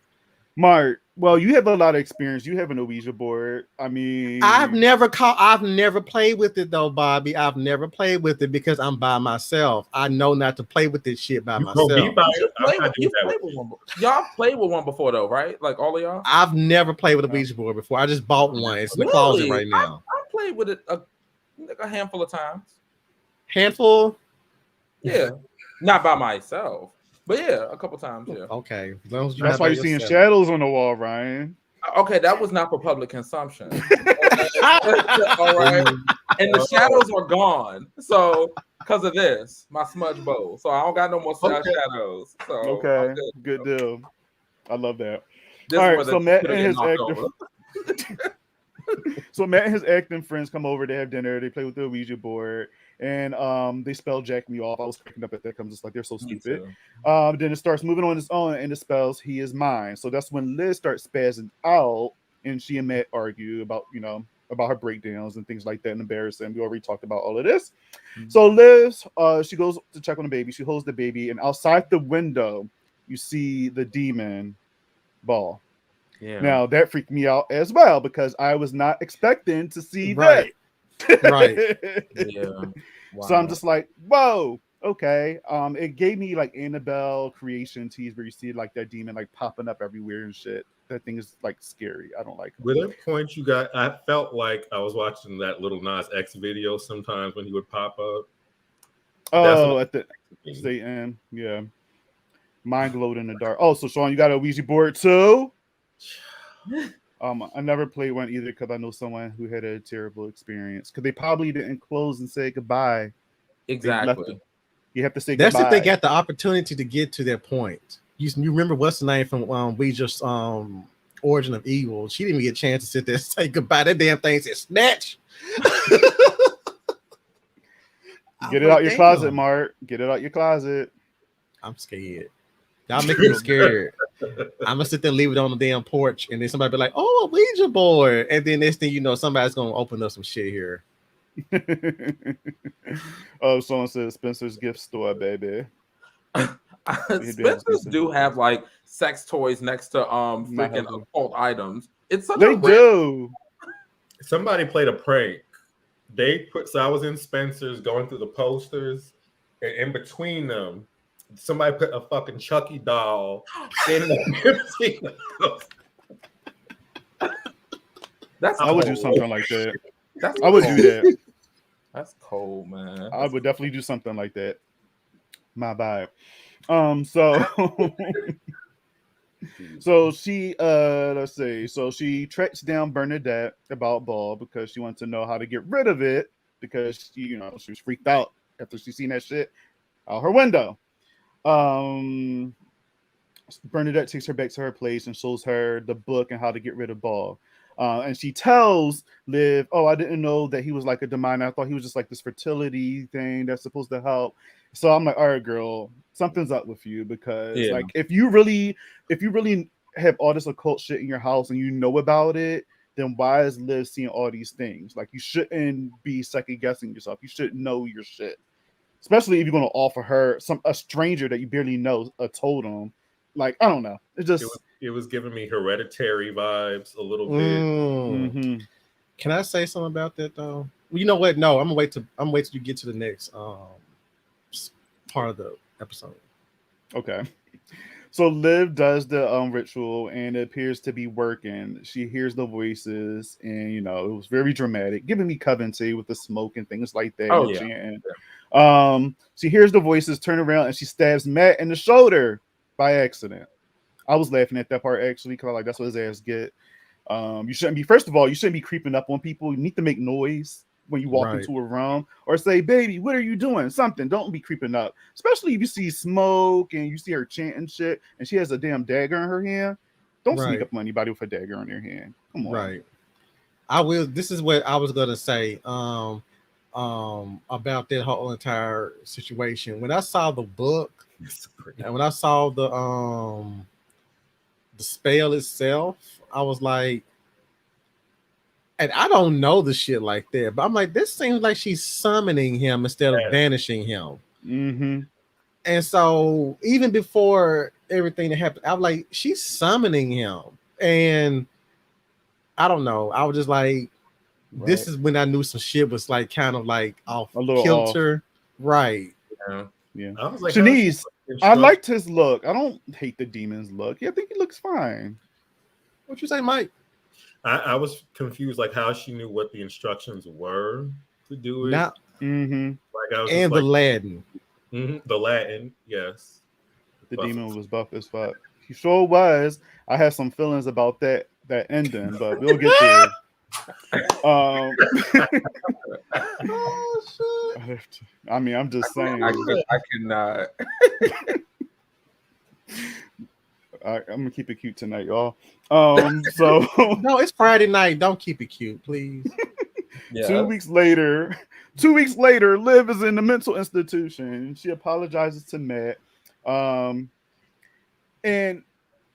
Mark, Well, you have a lot of experience. You have an Ouija board. I mean, I've never played with it though, Bobby. I've never played with it because I'm by myself. I know not to play with this shit by You gonna be myself. by You I'm play not with, doing you that play with with one. Y'all played with one before though, right? Like all of y'all. I've never played with a Ouija board before. I just bought one. It's in the closet right now. I played with it a handful of times. Handful. Yeah, not by myself, but yeah, a couple times. Yeah. Okay, as long as you that's have why that you're seeing yourself. shadows on the wall, Ryan. Okay, that was not for public consumption. All right, and the shadows are gone. So because of this, my smudge bowl. So I don't got no more shadows. So Okay, good deal. I love that. This All is right, where so the Matt computer and get his knocked actor. over. So Matt and his acting friends come over. They have dinner. They play with the Ouija board, and they spell jack me off. I was cracking up at that. I'm just like, they're so Me stupid. too. Then it starts moving on its own, and it spells he is mine. So that's when Liz starts spazzing out, and she and Matt argue about about her breakdowns and things like that, and embarrassing. We already talked about all of this. Mhm. So Liz, she goes to check on the baby. She holds the baby, and outside the window, you see the demon ball. Yeah. Now that freaked me out as well because I was not expecting to see Right. that. Right. Yeah. Wow. So I'm just like, whoa, okay. It gave me like Annabelle creation tease where you see like that demon like popping up everywhere and shit. That thing is like scary. I don't like it. Were there points you got? I felt like I was watching that little Nas X video sometimes when he would pop up. Oh, at the Satan, yeah. Mind glowed in the dark. Oh, so Sean, you got a Ouija board too? I never played one either because I know someone who had a terrible experience because they probably didn't close and say goodbye. Exactly. You have to say That's goodbye. if they got the opportunity to get to that point. You remember what's the name from Ouija's Origin of Evil? She didn't even get a chance to sit there and say goodbye. That damn thing said snatch. Get it out your closet, Mark. Get it out your closet. I'm scared. Y'all making me scared. I'm gonna sit there and leave it on the damn porch, and then somebody be like, "Oh, a Ouija board," and then next thing you know, somebody's gonna open up some shit here. Oh, someone said Spencer's gift store, baby. Spencer's do have like sex toys next to freaking occult items. It's such they do. Somebody played a prank. So I was in Spencer's going through the posters, and in between them, somebody put a fucking Chucky doll in the I would do something like that. I would do that. That's cold, man. I would definitely do something like that. My vibe. So she let's see. So she tracks down Bernadette about Ball because she wants to know how to get rid of it because she was freaked out after she seen that shit out her window. Bernadette takes her back to her place and shows her the book and how to get rid of Ball. And she tells Liv, "Oh, I didn't know that he was like a demon. I thought he was just like this fertility thing that's supposed to help." So I'm like, "All right, girl, something's up with you because like if you really have all this occult shit in your house and you know about it, then why is Liv seeing all these things? Like you shouldn't be second guessing yourself. You should know your shit, especially if you're going to offer her a stranger that you barely know a totem." Like I don't know, it was giving me Hereditary vibes a little bit. Mm-hmm. Can I say something about that though? Well, you know what? No, I'm gonna wait till you get to the next part of the episode. Okay. So Liv does the ritual and it appears to be working. She hears the voices and it was very dramatic, giving me Coventry with the smoke and things like that. Oh yeah. Chanting. She hears the voices, turn around, and she stabs Matt in the shoulder by accident. I was laughing at that part actually because that's what his ass get. You shouldn't be. First of all, you shouldn't be creeping up on people. You need to make noise when you walk into a room or say, "Baby, what are you doing?" Something. Don't be creeping up, especially if you see smoke and you see her chanting shit and she has a damn dagger in her hand. Don't sneak up on anybody with a dagger in their hand. Come on. Right. I will. This is what I was gonna say. About that whole entire situation. When I saw the book and when I saw the spell itself, I was like, and I don't know the shit like that, but I'm like, this seems like she's summoning him instead of banishing him. Mm-hmm. And so even before everything that happened, I'm like, she's summoning him. And I don't know. I was just like, this is when I knew some shit was like kind of like off A little kilter. Right. Yeah. I was like, Shanice, I liked his look. I don't hate the demon's look. Yeah, I think he looks fine. What you say, Mike? I was confused, like how she knew what the instructions were to do it. Now, Like I was and the Latin. The Latin, yes. The demon was buff as fuck. He sure was. I had some feelings about that ending, but we'll get there. Oh shit! I mean, I'm just saying. I cannot. I'm gonna keep it cute tonight, y'all. So no, it's Friday night. Don't keep it cute, please. Yeah. 2 weeks later, Liv is in the mental institution. She apologizes to Matt. And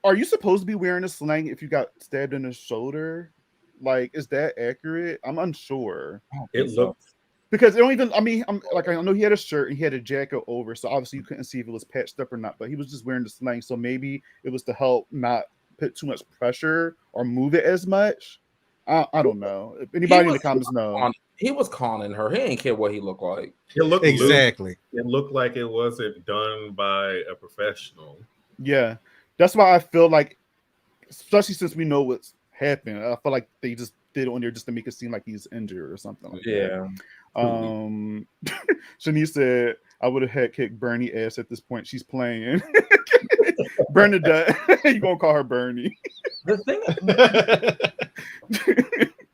are you supposed to be wearing a sling if you got stabbed in the shoulder? Like, is that accurate? I'm unsure. It looks because it don't even. I mean, I know he had a shirt and he had a jacket over, so obviously you couldn't see if it was patched up or not. But he was just wearing the sling, so maybe it was to help not put too much pressure or move it as much. I don't know. If anybody in the comments know. He was conning her. He didn't care what he looked like. It looked exactly. It looked like it wasn't done by a professional. Yeah, that's why I feel like, especially since we know what's happened, I feel like they just did it on there just to make it seem like he's injured or something like that. Shanice said, I would have had kicked Bernie ass at this point. She's playing. Bernadette. You gonna call her Bernie. The thing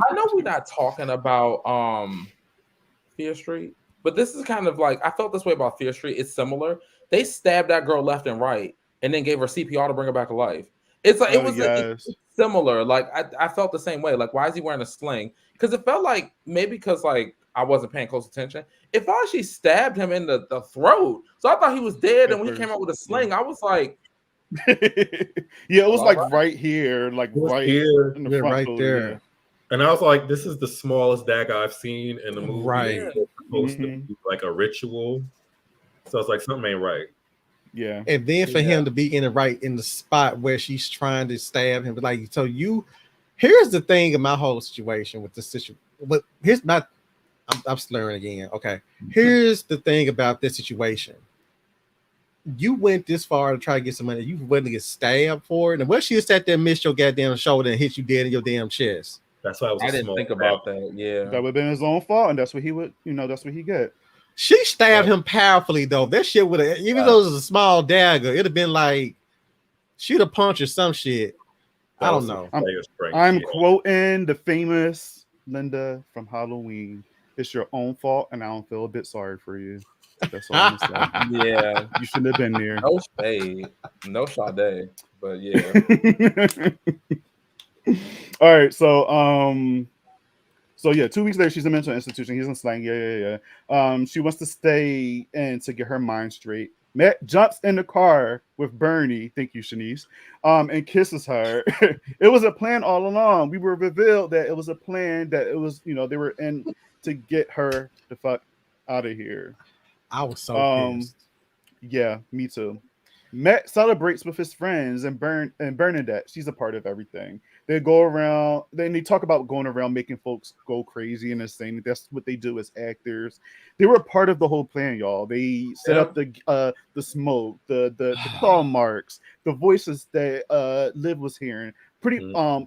I know we're not talking about Fear Street, but this is kind of like, I felt this way about Fear Street. It's similar. They stabbed that girl left and right and then gave her CPR to bring her back to life. It's like it's similar. Like I felt the same way. Like, why is he wearing a sling? Because it felt like maybe because like I wasn't paying close attention. It felt like she stabbed him in the throat. So I thought he was dead. And when he came out with a sling, I was like, yeah, it was like right here, like right here in the front right there. Yeah. And I was like, this is the smallest dagger I've seen in the movie. Right. It's supposed to be like a ritual. So it's like something ain't right. Yeah. And then for him to be in the spot where she's trying to stab him, like, so here's the thing in my whole situation with this situation. But here's not, I'm slurring again. Okay. Here's the thing about this situation. You went this far to try to get some money. You went to get stabbed for it. And what she sat there and missed your goddamn shoulder and hit you dead in your damn chest. That's why I didn't think about that. Yeah. That would have been his own fault, and that's what he would, that's what he get. She stabbed him powerfully, though. That shit would have, even though it was a small dagger, it'd have been like shoot a punch or some shit. I don't know. I'm quoting the famous Linda from Halloween. It's your own fault, and I don't feel a bit sorry for you. That's all I'm saying. Yeah. You shouldn't have been there. No shade. No Sade. But yeah. All right, so yeah, 2 weeks later she's in a mental institution. He's in slang. Yeah. She wants to stay in to get her mind straight. Matt jumps in the car with Bernie, thank you, Shanice, and kisses her. It was a plan all along. We were revealed that it was a plan, that it was, they were in to get her the fuck out of here. I was so pissed. Yeah, me too. Matt celebrates with his friends and Bernadette. She's a part of everything. They go around, then they talk about going around making folks go crazy and this thing. That's what they do as actors. They were part of the whole plan, y'all. They set up the smoke, the claw marks, the voices that Liv was hearing.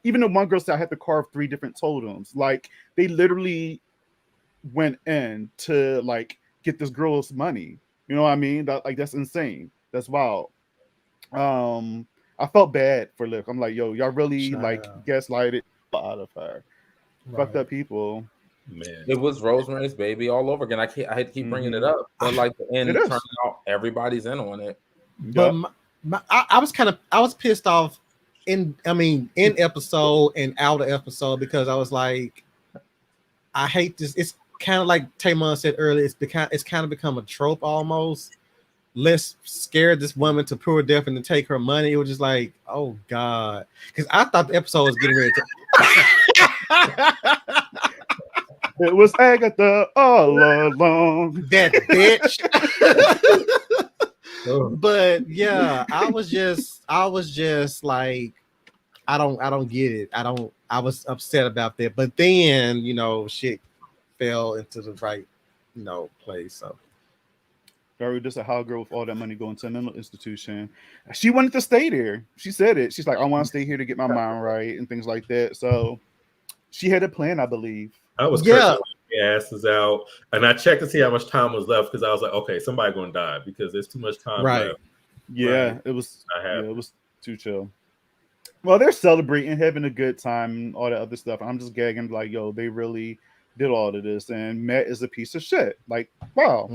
Even though one girl said I had to carve 3 different totems. Like, they literally went in to like get this girl's money. You know what I mean? That's insane. That's wild. I felt bad for Liv. I'm like, yo, y'all really gaslighted out of her. Fucked up people. Man, it was Rosemary's Baby all over again. I hate to keep bringing it up, but like the end turning out, everybody's in on it. But I was pissed off in episode and out of episode because I was like, I hate this. It's kind of like Tamon said earlier. It's kind of become a trope almost. Let's scare this woman to poor death and to take her money. It was just like, oh God, because I thought the episode was getting ready to. It was Agatha all along. That bitch. But yeah, I was just like, don't get it. I was upset about that. But then, shit fell into the right, place. So Very just a hot girl with all that money going to a mental institution. She wanted to stay there. She said it. She's like, I want to stay here to get my mind right and things like that. So she had a plan, I believe. I was cursing my asses out, and I checked to see how much time was left because I was like, okay, somebody gonna die because there's too much time left. Yeah, it was too chill. Well, they're celebrating, having a good time, and all that other stuff. I'm just gagging, like, yo, they really did all of this, and Matt is a piece of shit. Like, wow,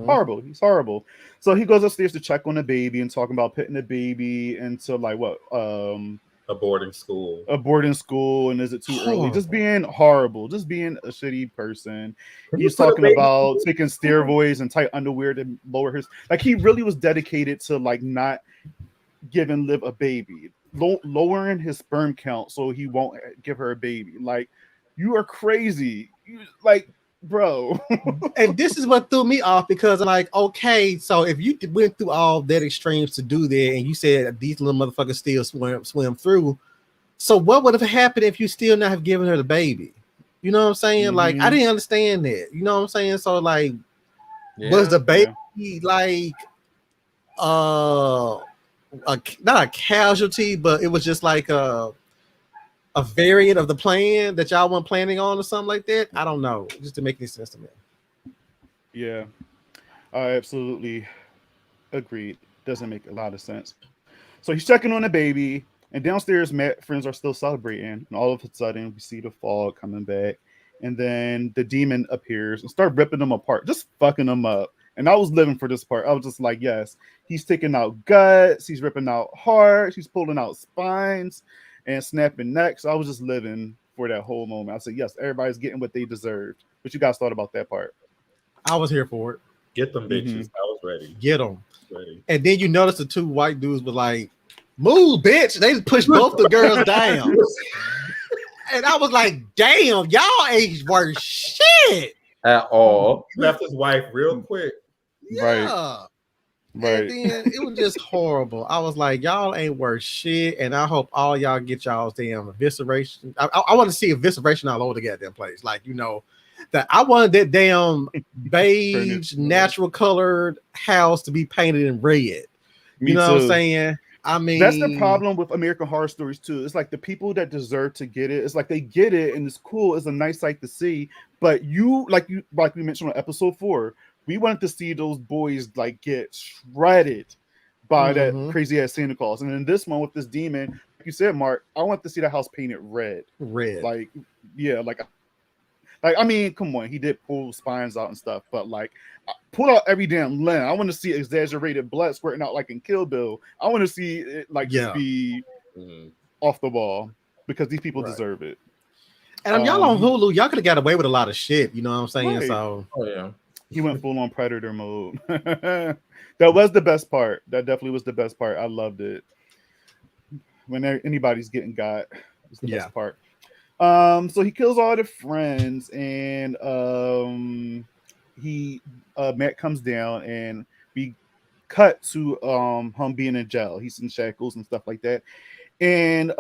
horrible. He's horrible. So he goes upstairs to check on the baby and talking about putting the baby into like what, a boarding school. And is it too early? Just being horrible, just being a shitty person. He's talking about taking steroids and tight underwear to lower his, like, he really was dedicated to like not giving Liv a baby, lowering his sperm count so he won't give her a baby. Like, you are crazy. Like, bro. And this is what threw me off, because I'm like, okay, so if you went through all that extremes to do that, and you said these little motherfuckers still swim through, so what would have happened if you still not have given her the baby? You know what I'm saying? Like, I didn't understand that. You know what I'm saying? So like, was the baby like not a casualty, but it was just like a variant of the plan that y'all weren't planning on or something like that? I don't know. Just to make any sense to me. Yeah, I absolutely agreed. Doesn't make a lot of sense. So he's checking on the baby, and downstairs, Matt's friends are still celebrating. And all of a sudden, we see the fog coming back, and then the demon appears and start ripping them apart, just fucking them up. And I was living for this part. I was just like, yes, he's taking out guts, he's ripping out hearts, he's pulling out spines and snapping necks. I was just living for that whole moment. I said, yes, everybody's getting what they deserved. What you guys thought about that part? I was here for it. Get them bitches. I was ready. Get them. And then you notice the two white dudes were like, move, bitch. They pushed both the girls down. And I was like, damn, y'all ain't worth shit at all. He left his wife real quick. Yeah. Right. And then it was just horrible. I was like, y'all ain't worth shit, and I hope all y'all get y'all's damn evisceration. I want to see evisceration all over the goddamn place. Like, that I wanted that damn beige, natural colored house to be painted in red. You know what I'm saying? I mean, that's the problem with American Horror Stories too. It's like the people that deserve to get it, it's like they get it and it's cool, it's a nice sight to see. But like we mentioned on episode 4, we wanted to see those boys like get shredded by that crazy ass Santa Claus. And in this one with this demon, like you said, Mark, I want to see the house painted red. Like, yeah, like I mean, come on, he did pull spines out and stuff, but like pull out every damn limb. I want to see exaggerated blood squirting out like in Kill Bill. I want to see it like just be off the wall, because these people deserve it. And y'all on Hulu, y'all could have got away with a lot of shit. You know what I'm saying? Right. So, he went full on Predator mode. That was the best part. That definitely was the best part. I loved it. When anybody's getting got, it's the best part. So he kills all the friends, and Matt comes down, and we cut to him being in jail. He's in shackles and stuff like that, and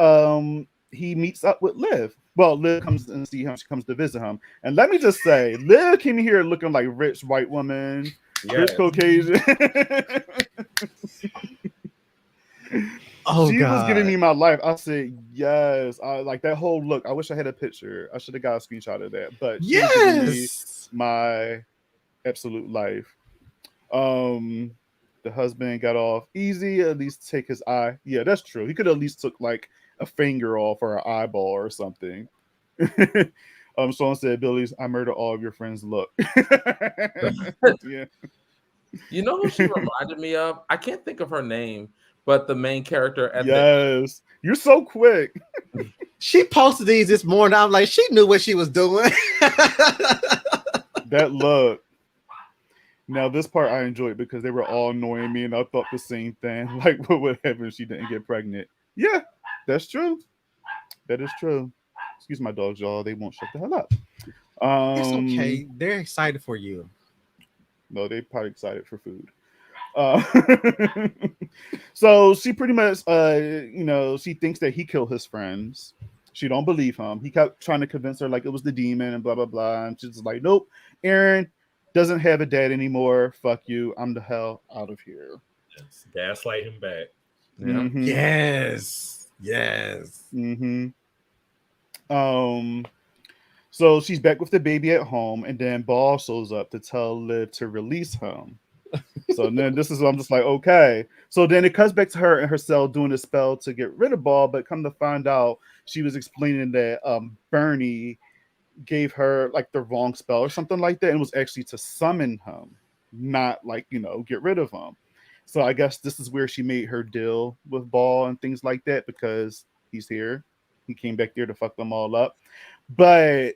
he meets up with Liv. Well, Liv comes and see him. She comes to visit him, and let me just say, Liv came here looking like rich white woman, rich Caucasian. She was giving me my life. I said, yes. I like that whole look. I wish I had a picture. I should have got a screenshot of that. But she was giving me my absolute life. The husband got off easy. At least take his eye. Yeah, that's true. He could at least took like a finger off or an eyeball or something. Someone said, Billy's, I murder all of your friends. Look. Yeah. You know who she reminded me of? I can't think of her name, but the main character at you're so quick. She posted these this morning. I'm like, she knew what she was doing. That look. Now this part I enjoyed because they were all annoying me, and I thought the same thing. Like, what would happen if she didn't get pregnant? Yeah, that's true. That is true. Excuse my dogs, y'all. They won't shut the hell up. It's okay. They're excited for you. No, they're probably excited for food. Uh, so she pretty much, she thinks that he killed his friends. She don't believe him. He kept trying to convince her like it was the demon and blah blah blah. And she's just like, nope, Aaron doesn't have a dad anymore. Fuck you. I'm the hell out of here. Yes. Gaslight him back. Yeah. Mhm. Yes. Mm-hmm. So she's back with the baby at home, and then Ball shows up to tell Liv to release him. So then this is I'm just like, okay. So then it cuts back to her in her cell doing a spell to get rid of Ball, but come to find out she was explaining that Bernie gave her like the wrong spell or something like that, and it was actually to summon him, not like get rid of him. So I guess this is where she made her deal with Ball and things like that because he's here. He came back there to fuck them all up. But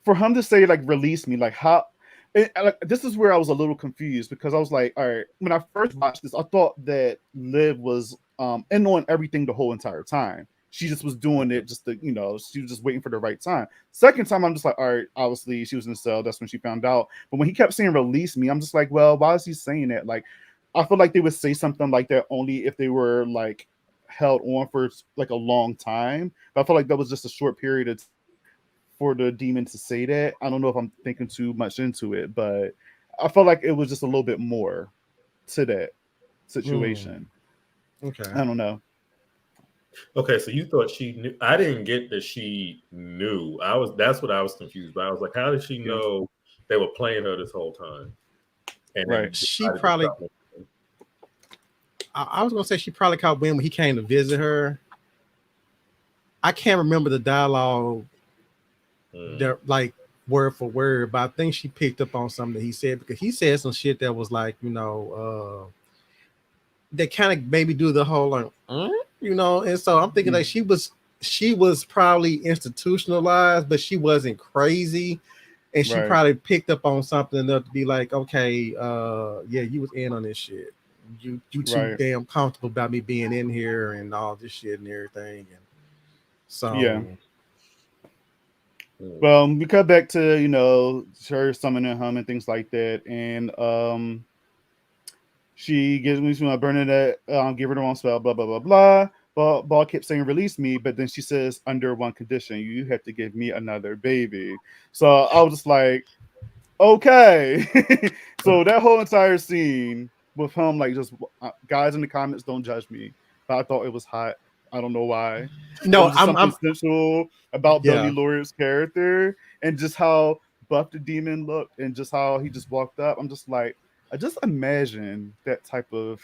for him to say like release me, like how like, this is where I was a little confused because I was like, all right, when I first watched this, I thought that Liv was in on everything the whole entire time. She just was doing it just to, she was just waiting for the right time. Second time, I'm just like, all right, obviously she was in the cell. That's when she found out. But when he kept saying release me, I'm just like, well, why is he saying that? Like, I feel like they would say something like that only if they were like held on for like a long time. But I feel like that was just a short period of for the demon to say that. I don't know if I'm thinking too much into it, but I felt like it was just a little bit more to that situation. Okay. I don't know. Okay, so you thought she knew. I didn't get that she knew. That's what I was confused by. I was like, how did she know they were playing her this whole time? And right. She probably I was gonna say she probably caught wind when he came to visit her. I can't remember the dialogue like word for word, but I think she picked up on something that he said because he said some shit that was like, they kind of maybe do the whole like, and so I'm thinking like she was probably institutionalized, but she wasn't crazy, and she probably picked up on something enough to be like, okay, yeah, you was in on this shit. You too damn comfortable about me being in here and all this shit and everything, and so yeah. Well, we cut back to her summoning him and things like that, and she gives me some Bernadette, give her the wrong spell, blah blah blah blah. Ball kept saying release me, but then she says under one condition: you have to give me another baby. So I was just like, okay. So that whole entire scene with him, like, just guys in the comments, don't judge me, but I thought it was hot. I don't know why. No, something sensual about Billy Lawyer's character and just how buff the demon looked and just how he just walked up. I'm just like, I just imagine that type of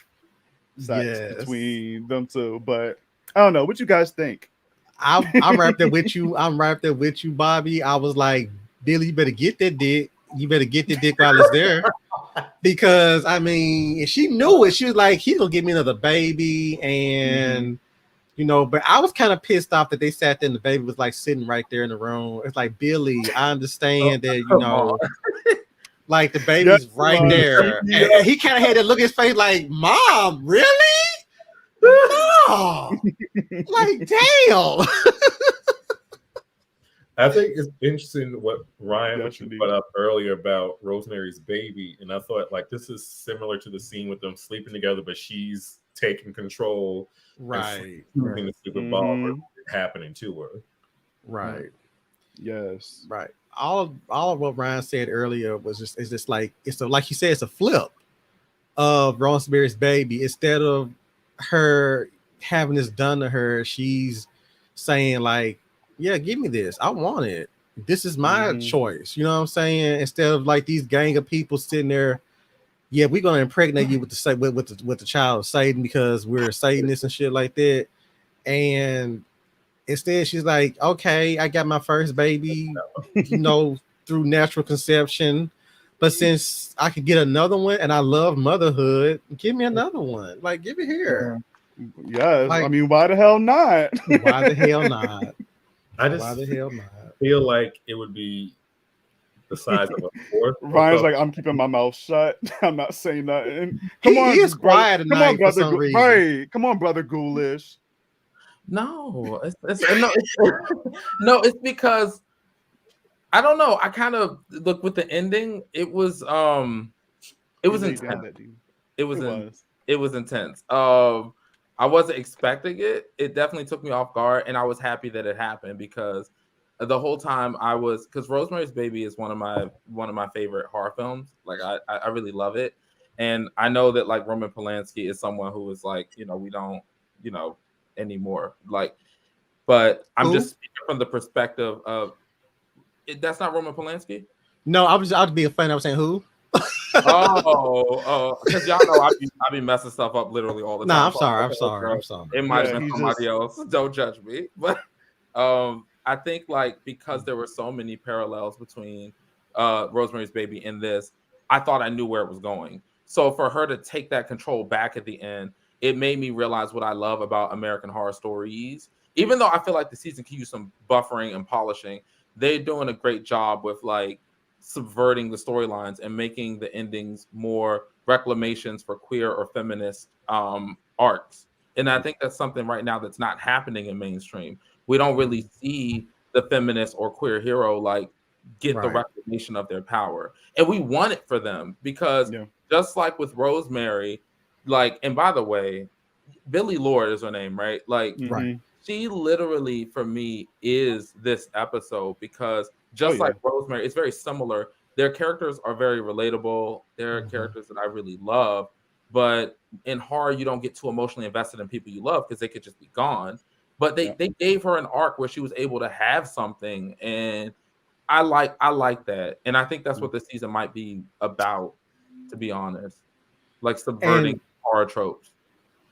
sex between them two, but I don't know. What you guys think? I'm right there with you. I'm right there with you, Bobby. I was like, Billy, you better get that dick. You better get the dick while it's there. Because I mean, she knew it. She was like, he's gonna give me another baby, and but I was kind of pissed off that they sat there and the baby was like sitting right there in the room. It's like, Billy, I understand that, like the baby's right there. And he kind of had to look at his face like, Mom, really? Mom, like, damn. I think it's interesting what you brought up earlier about Rosemary's Baby, and I thought like this is similar to the scene with them sleeping together, but she's taking control, right? Using the stupid ball happening to her, right? Yes, right. All of what Ryan said earlier was just like like you said, it's a flip of Rosemary's Baby. Instead of her having this done to her, she's saying like, yeah, give me this. I want it. This is my choice. You know what I'm saying? Instead of like these gang of people sitting there, yeah, we're gonna impregnate you with the child of Satan because we're Satanists and shit like that. And instead, she's like, okay, I got my first baby, through natural conception. But since I could get another one and I love motherhood, give me another one. Like, give it here. Yes. Like, I mean, why the hell not? Why the hell not? Why the hell not? Feel like it would be the size of a fourth. Ryan's like, I'm keeping my mouth shut. I'm not saying nothing. He is quiet tonight for some reason. Right. Come on, brother Ghoulish. No, it's because I don't know. I kind of look with the ending. It was intense. It was intense. I wasn't expecting it. It definitely took me off guard, and I was happy that it happened because the whole time because Rosemary's Baby is one of my favorite horror films. Like I really love it, and I know that like Roman Polanski is someone who is like we don't anymore like, but I'm just speaking from the perspective of that's not Roman Polanski. No, I'd be a fan. I was saying who. Because y'all know I be messing stuff up literally all the time. No, I'm sorry. It might have been somebody else. Don't judge me. But I think like because there were so many parallels between Rosemary's Baby and this, I thought I knew where it was going. So for her to take that control back at the end, it made me realize what I love about American Horror Stories. Even though I feel like the season can use some buffering and polishing, they're doing a great job with like subverting the storylines and making the endings more reclamations for queer or feminist arcs. And I think that's something right now that's not happening in mainstream. We don't really see the feminist or queer hero like get the reclamation of their power. And we want it for them because just like with Rosemary, like, and by the way, Billie Lourd is her name, right? Like she literally for me is this episode because just like Rosemary, it's very similar. Their characters are very relatable. They're characters that I really love. But in horror, you don't get too emotionally invested in people you love because they could just be gone. But they gave her an arc where she was able to have something, and I like that. And I think that's what the season might be about, to be honest. Like subverting horror tropes.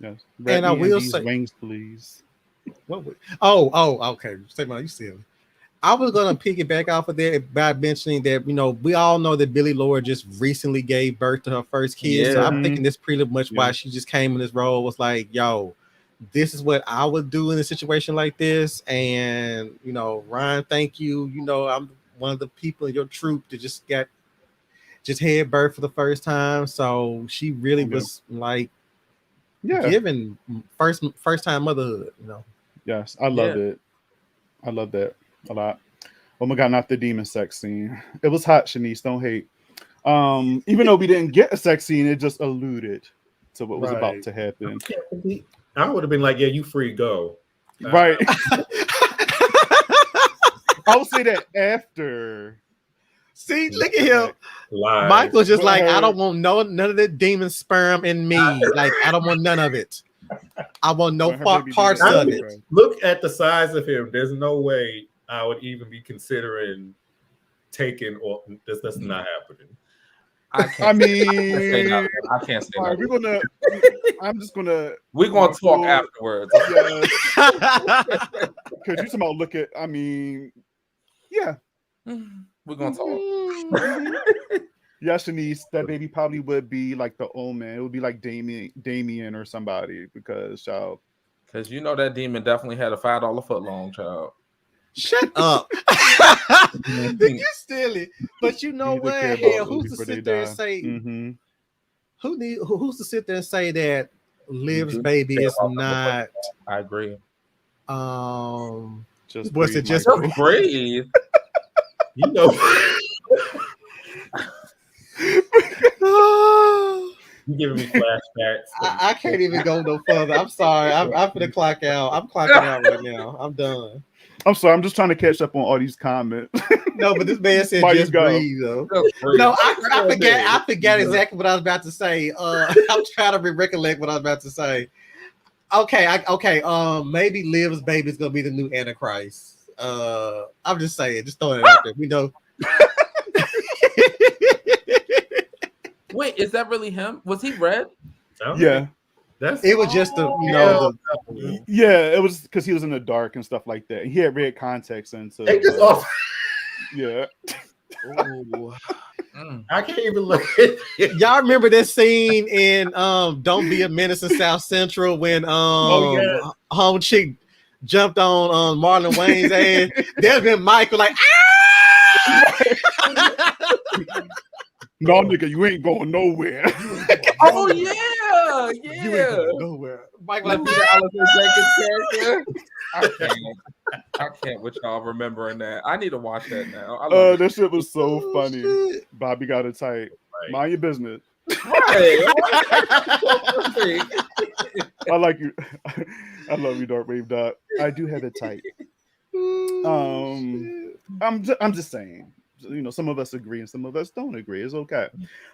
Yes. And I will say wings, please. What? Okay. Say my, you silly. I was gonna piggyback off of that by mentioning that we all know that Billie Lourd just recently gave birth to her first kid, so I'm thinking this pretty much why she just came in this role was like, yo, this is what I would do in a situation like this, and Ryan, thank you. I'm one of the people in your troupe that just had birth for the first time, so she really was like, giving first time motherhood. Yes, I love it. I love that a lot. Oh my god, not the demon sex scene. It was hot, Shanice. Don't hate. Even though we didn't get a sex scene, it just alluded to what was about to happen. I would have been like, yeah, you free, go. Right. I would say that after. See, look at him. Michael's just like, I don't want none of the demon sperm in me. Like, I don't want none of it. I want no parts of it. Look at the size of him. There's no way I would even be considering taking, or that's not happening. I can't say that. Right, we're gonna talk afterwards. Because you're talking about we're gonna talk. Yeah, Shanice, that baby probably would be like the Omen. It would be like Damien or somebody because that demon definitely had a $5 foot long, child. Shut up. You're silly. But you know what? Hell, who's to sit there and say who's to sit there and say that Liv's baby is not? I agree. Just was it just breathe? You giving me flashbacks. I can't even go no further. I'm sorry. I'm gonna clock out. I'm clocking out right now. I'm done. I'm sorry. I'm just trying to catch up on all these comments. No, but this man said just breathe, though. No, I forgot exactly what I was about to say. I'm trying to recollect what I was about to say. Okay. Maybe Liv's baby is gonna be the new Antichrist. I'm just saying, just throwing it out there. We know. Wait, is that really him? Was he red? Yeah. It was just it was because he was in the dark and stuff like that. He had red contacts and so yeah. I can't even look at it. Y'all remember this scene in Don't Be a Menace in South Central when home chick jumped on Marlon Wayne's ass? There's been Michael like no, nigga, you ain't going nowhere. Oh yeah. You ain't going nowhere. Michael, like Peter Allison character. I can't with y'all remembering that. I need to watch that now. That shit was so funny. Shit. Bobby got it tight. Right. Mind your business. Right. I like you. I love you, Dark Wave Doc. I do have it tight. I'm just saying. You know, some of us agree and some of us don't agree. It's okay.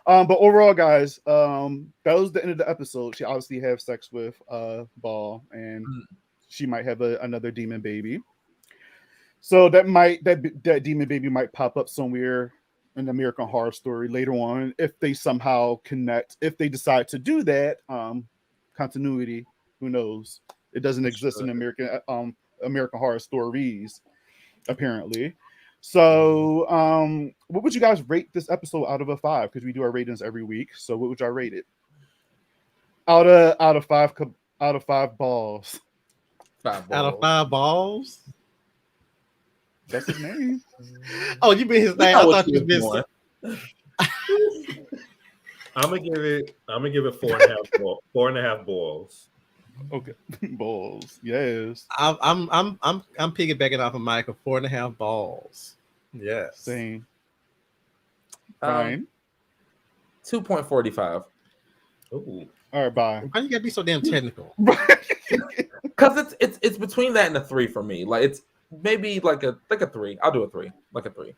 But overall, guys, that was the end of the episode. She obviously have sex with Ball, and she might have another demon baby. So that demon baby might pop up somewhere in the American Horror Story later on if they somehow connect. If they decide to do that, continuity, who knows? It doesn't exist in American Horror Stories, apparently. So, what would you guys rate this episode out of a 5? Because we do our ratings every week. So, what would y'all rate it? Out of 5 balls. 5 balls. Out of 5 balls. That's his name. Oh, you been his name? I thought you was I'm gonna give it 4.5 balls. Okay, balls. Yes. I'm piggybacking off of Michael. 4.5 balls. Yes. Same. Fine. 2.45. Ooh. All right, bye. Why you gotta be so damn technical? Because it's between that and a 3 for me. Like it's maybe like a 3. I'll do a 3. Like a 3.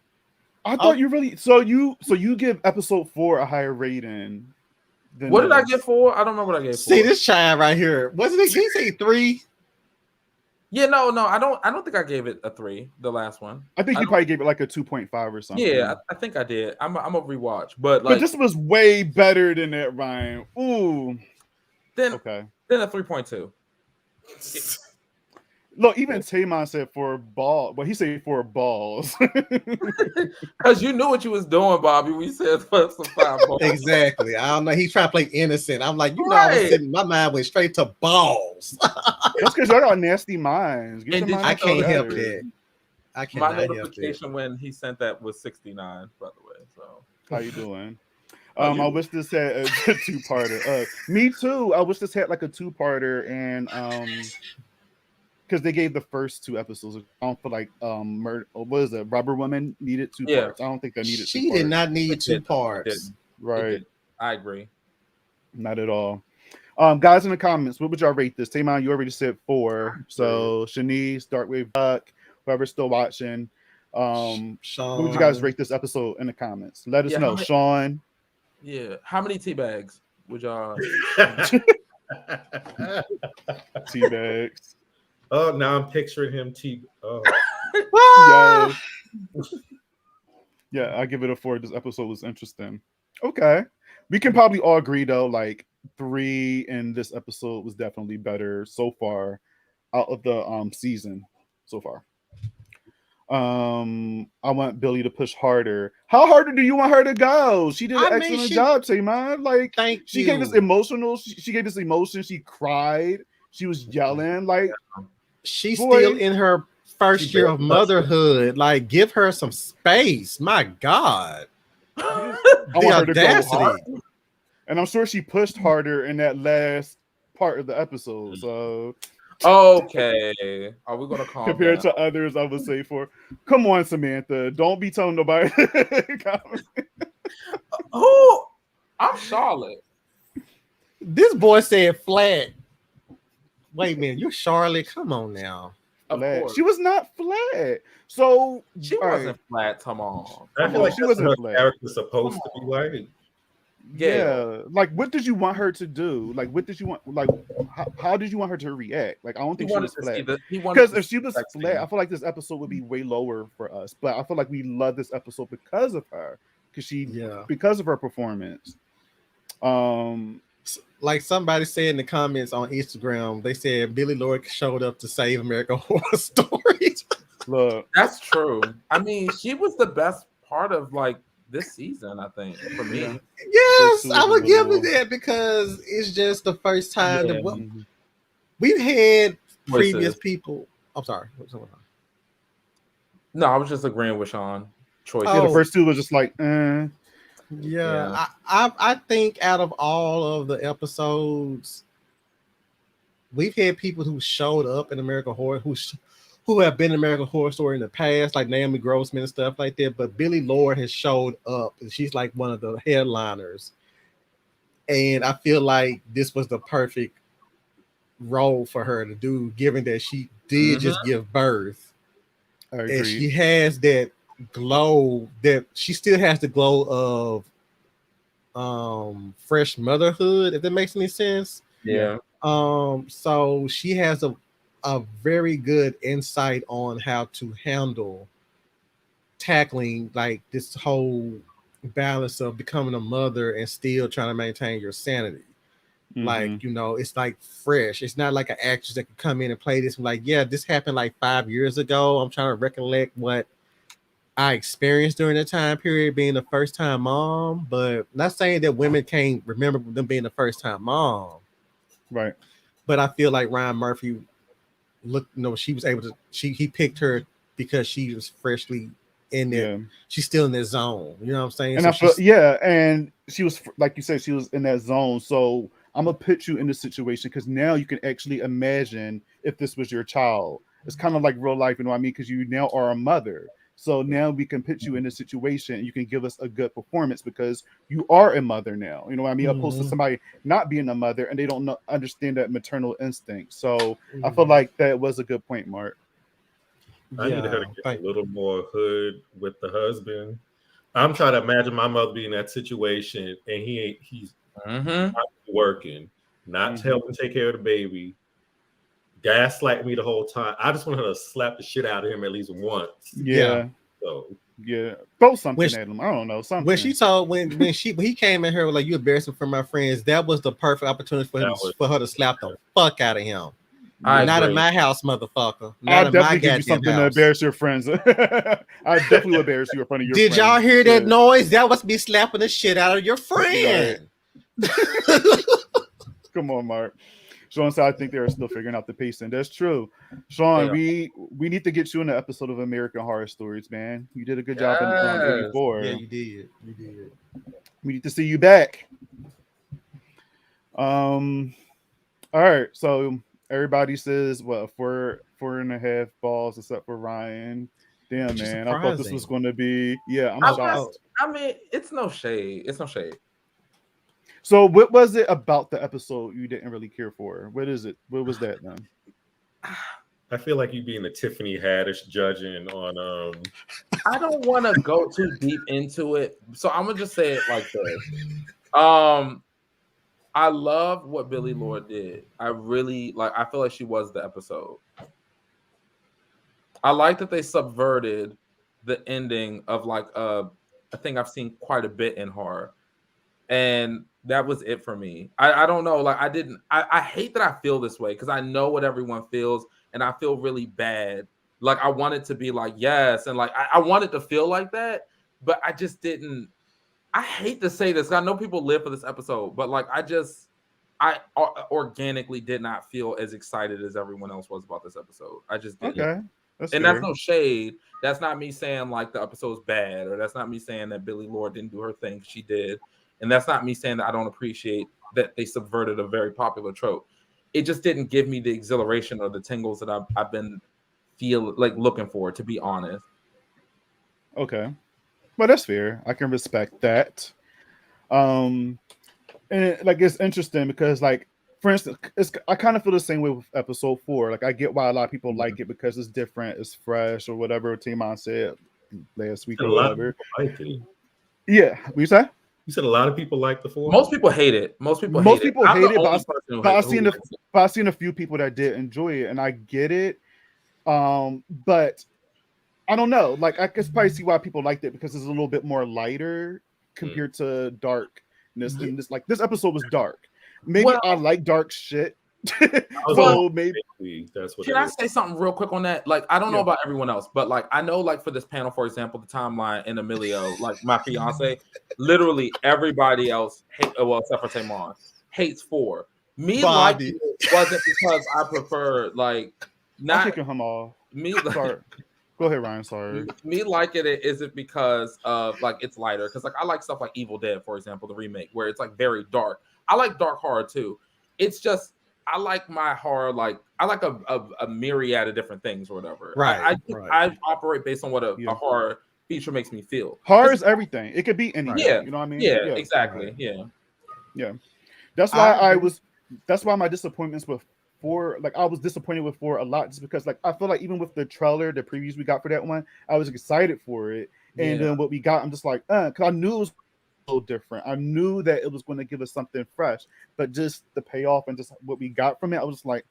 I thought you really so you give episode 4 a higher rating. What did I get for? I don't remember what I gave. See this child right here. Wasn't it? He say 3? Yeah, no. I don't think I gave it a 3. The last one. I think you probably gave it like a 2.5 or something. Yeah, I think I did. I'm a rewatch, but this was way better than that, Ryan. Ooh. Then a 3.2. Look, even Taymon said for ball. Well, he said for balls. Because you knew what you was doing, Bobby. We said for some 5 balls. Exactly. I don't know. He's trying to play innocent. I'm like, I was sitting. My mind went straight to balls. That's because y'all got nasty minds. I can't help it. I cannot My help it. notification when he sent that was 69. By the way, so how you doing? I wish this had a 2-parter. Me too. I wish this had like a 2-parter, and because they gave the first 2 episodes. I don't feel like what is it? Rubber Woman needed 2 parts. I don't think that needed. She did not need 2 parts. Right. I agree. Not at all. Guys in the comments, what would y'all rate this? Taymon, you already said 4. So Shanice, Darkwave Duck, whoever's still watching. Sean, what would you guys rate this episode in the comments? Let us know. Sean. Yeah. How many tea bags would y'all? Tea bags. Oh, now I'm picturing him. Yeah, I give it a 4. This episode was interesting. Okay. We can probably all agree though, like 3 in this episode was definitely better so far out of the season so far. I want Billy to push harder. How harder do you want her to go? She did an excellent job, Taymon. Like she gave us emotional. She gave us emotion. She cried. She was yelling. Like she's still in her first year of motherhood. Like, give her some space. My God. I want her to go hard. And I'm sure she pushed harder in that last part of the episode. So okay. Are we gonna call compared to others? I would say come on, Samantha. Don't be telling nobody. Who? I'm Charlotte. This boy said flat. Wait a minute, you're Charlotte. Come on now. She was not flat. So she wasn't flat. Come on. I feel like she wasn't her character supposed to be like. Yeah. Like, what did you want her to do? Like, what did you want? Like, how did you want her to react? Like, I don't think she was flat. Because if she was flat, I feel like this episode would be way lower for us. But I feel like we love this episode because of her, because of her performance. Like somebody said in the comments on Instagram, they said Billy Lord showed up to save American Horror Stories. Look, that's true. I mean, she was the best part of like this season, I think, for me. Yes, I would give it that because it's just the first time that we've had previous people. I'm sorry. No, I was just agreeing with Sean. Choice. Yeah, the first 2 was just like, Yeah. I think out of all of the episodes, we've had people who showed up in American Horror who have been in American Horror Story in the past, like Naomi Grossman and stuff like that. But Billy Lord has showed up, and she's like one of the headliners. And I feel like this was the perfect role for her to do, given that she did just give birth. I And agree. she has that glow, that she still has the glow of fresh motherhood, if that makes any sense. Yeah. So she has a very good insight on how to handle tackling like this whole balance of becoming a mother and still trying to maintain your sanity. Like, Mhm. you know, it's like fresh. It's not like an actress that could come in and play this. Like, yeah, this happened like 5 years ago. I'm trying to recollect what I experienced during that time period being the first time mom, but not saying that women can't remember them being the first time mom. Right. But I feel like Ryan Murphy she was able to, he picked her because she was freshly in that, Yeah. she's still in that zone. You know what I'm saying? And So I feel, she's yeah, and she was, like you said, she was in that zone. So I'm gonna put you in this situation because now you can actually imagine if this was your child. It's kind of like real life, you know what I mean? Because you now are a mother. So now we can put you in this situation and you can give us a good performance because you are a mother now. You know what I mean? Opposed to somebody not being a mother and they don't understand that maternal instinct. So I feel like that was a good point, Mark. I needed her to yeah, get a little more hood with the husband. I'm trying to imagine my mother being in that situation and he's not working, not helping take care of the baby, gaslight me the whole time. I just want her to slap the shit out of him at least once. Yeah. So Yeah. Throw something at him. I don't know. Something. When she told when he came at her like, you embarrassing for my friends, that was the perfect opportunity for her to slap the fuck out of him. Not in my house, motherfucker. Not I'll in my definitely give you goddamn something to house. embarrass your friends. I definitely will embarrass you in front of your Did friends. y'all hear that noise? That was me slapping the shit out of your friend. Right. Come on, Mark. Sean said, I think they're still figuring out the pacing. That's true. Sean, we need to get you in the episode of American Horror Stories, man. You did a good job in 84. Yeah, you did. You did. We need to see you back. All right. So everybody says what, four and a half balls except for Ryan. Damn, Which is man. I thought this was surprising. going to be, I'm shocked. I mean, it's no shade. It's no shade. So what was it about the episode you didn't really care for? What is it? What was that then? I feel like you being a Tiffany Haddish judging on I don't want to go too deep into it, so I'm gonna just say it like this. I love what Billie Lourd did. I really like. I feel like she was the episode. I like that they subverted the ending of like a thing I've seen quite a bit in horror, and that was it for me. I don't know. Like I hate that I feel this way because I know what everyone feels, and I feel really bad. Like I wanted to be like yes, and like I wanted to feel like that, but I just didn't. I hate to say this. I know people live for this episode, but like I organically did not feel as excited as everyone else was about this episode. I just didn't. Okay. That's no shade. That's not me saying like the episode's bad, or that's not me saying that Billie Lourd didn't do her thing. She did. And that's not me saying that I don't appreciate that they subverted a very popular trope. It just didn't give me the exhilaration or the tingles that I've been looking for, to be honest. Okay. Well, that's fair. I can respect that. And like it's interesting because like for instance, I kind of feel the same way with episode 4. Like I get why a lot of people like it because it's different, it's fresh, or whatever Timon said last week or whatever. Like it. Yeah, what you say? You said a lot of people like the 4. Most people hate it. Most people hate it, but I've seen a few people that did enjoy it, and I get it. But I don't know. Like I can probably see why people liked it because it's a little bit more lighter compared to darkness. And this episode was dark. Maybe I like dark shit. So maybe that's what. Can I say something real quick on that? Like, I don't know about everyone else, but like, I know, like for this panel, for example, the timeline and Emilio, like my fiance, literally everybody else, except for Tamar, hates 4. Me liking it wasn't because I prefer like not taking him off. Me, sorry. Go ahead, Ryan. Sorry. Me liking it isn't because of like it's lighter, because like I like stuff like Evil Dead, for example, the remake, where it's like very dark. I like dark horror too. It's just I like my horror, like I like a myriad of different things or whatever. Right. I operate based on what a horror feature makes me feel. Horror is everything. It could be anything. Yeah. You know what I mean? Yeah, exactly. Right. Yeah. That's why that's why my disappointments with 4, like I was disappointed with 4 a lot, just because like I feel like even with the trailer, the previews we got for that one, I was excited for it, and then what we got, I'm just like, because I knew it was a little different. I knew that it was going to give us something fresh, but just the payoff and just what we got from it, I was just like,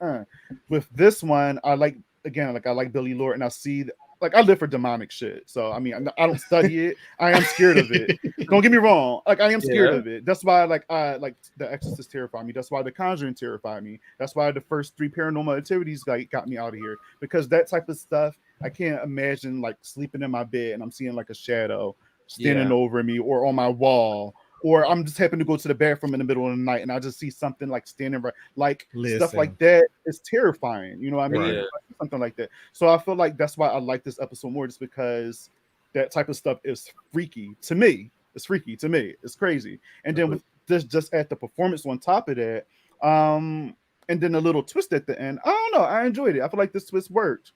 With this one, I like, again, like I like Billy Lord, and I see like I live for demonic shit. So I mean, I don't study it. I am scared of it. Don't get me wrong. Like I am scared of it. That's why I like The Exorcist terrified me. That's why The Conjuring terrified me. That's why the first 3 Paranormal Activities like got me out of here, because that type of stuff I can't imagine like sleeping in my bed and I'm seeing like a shadow standing over me or on my wall. Or I'm just happen to go to the bathroom in the middle of the night and I just see something like standing right, like stuff like that is terrifying. You know what I mean? Right. Something like that. So I feel like that's why I like this episode more, just because that type of stuff is freaky to me. It's freaky to me. It's crazy. And then with this, just at the performance on top of that, and then a little twist at the end. I don't know. I enjoyed it. I feel like this twist worked.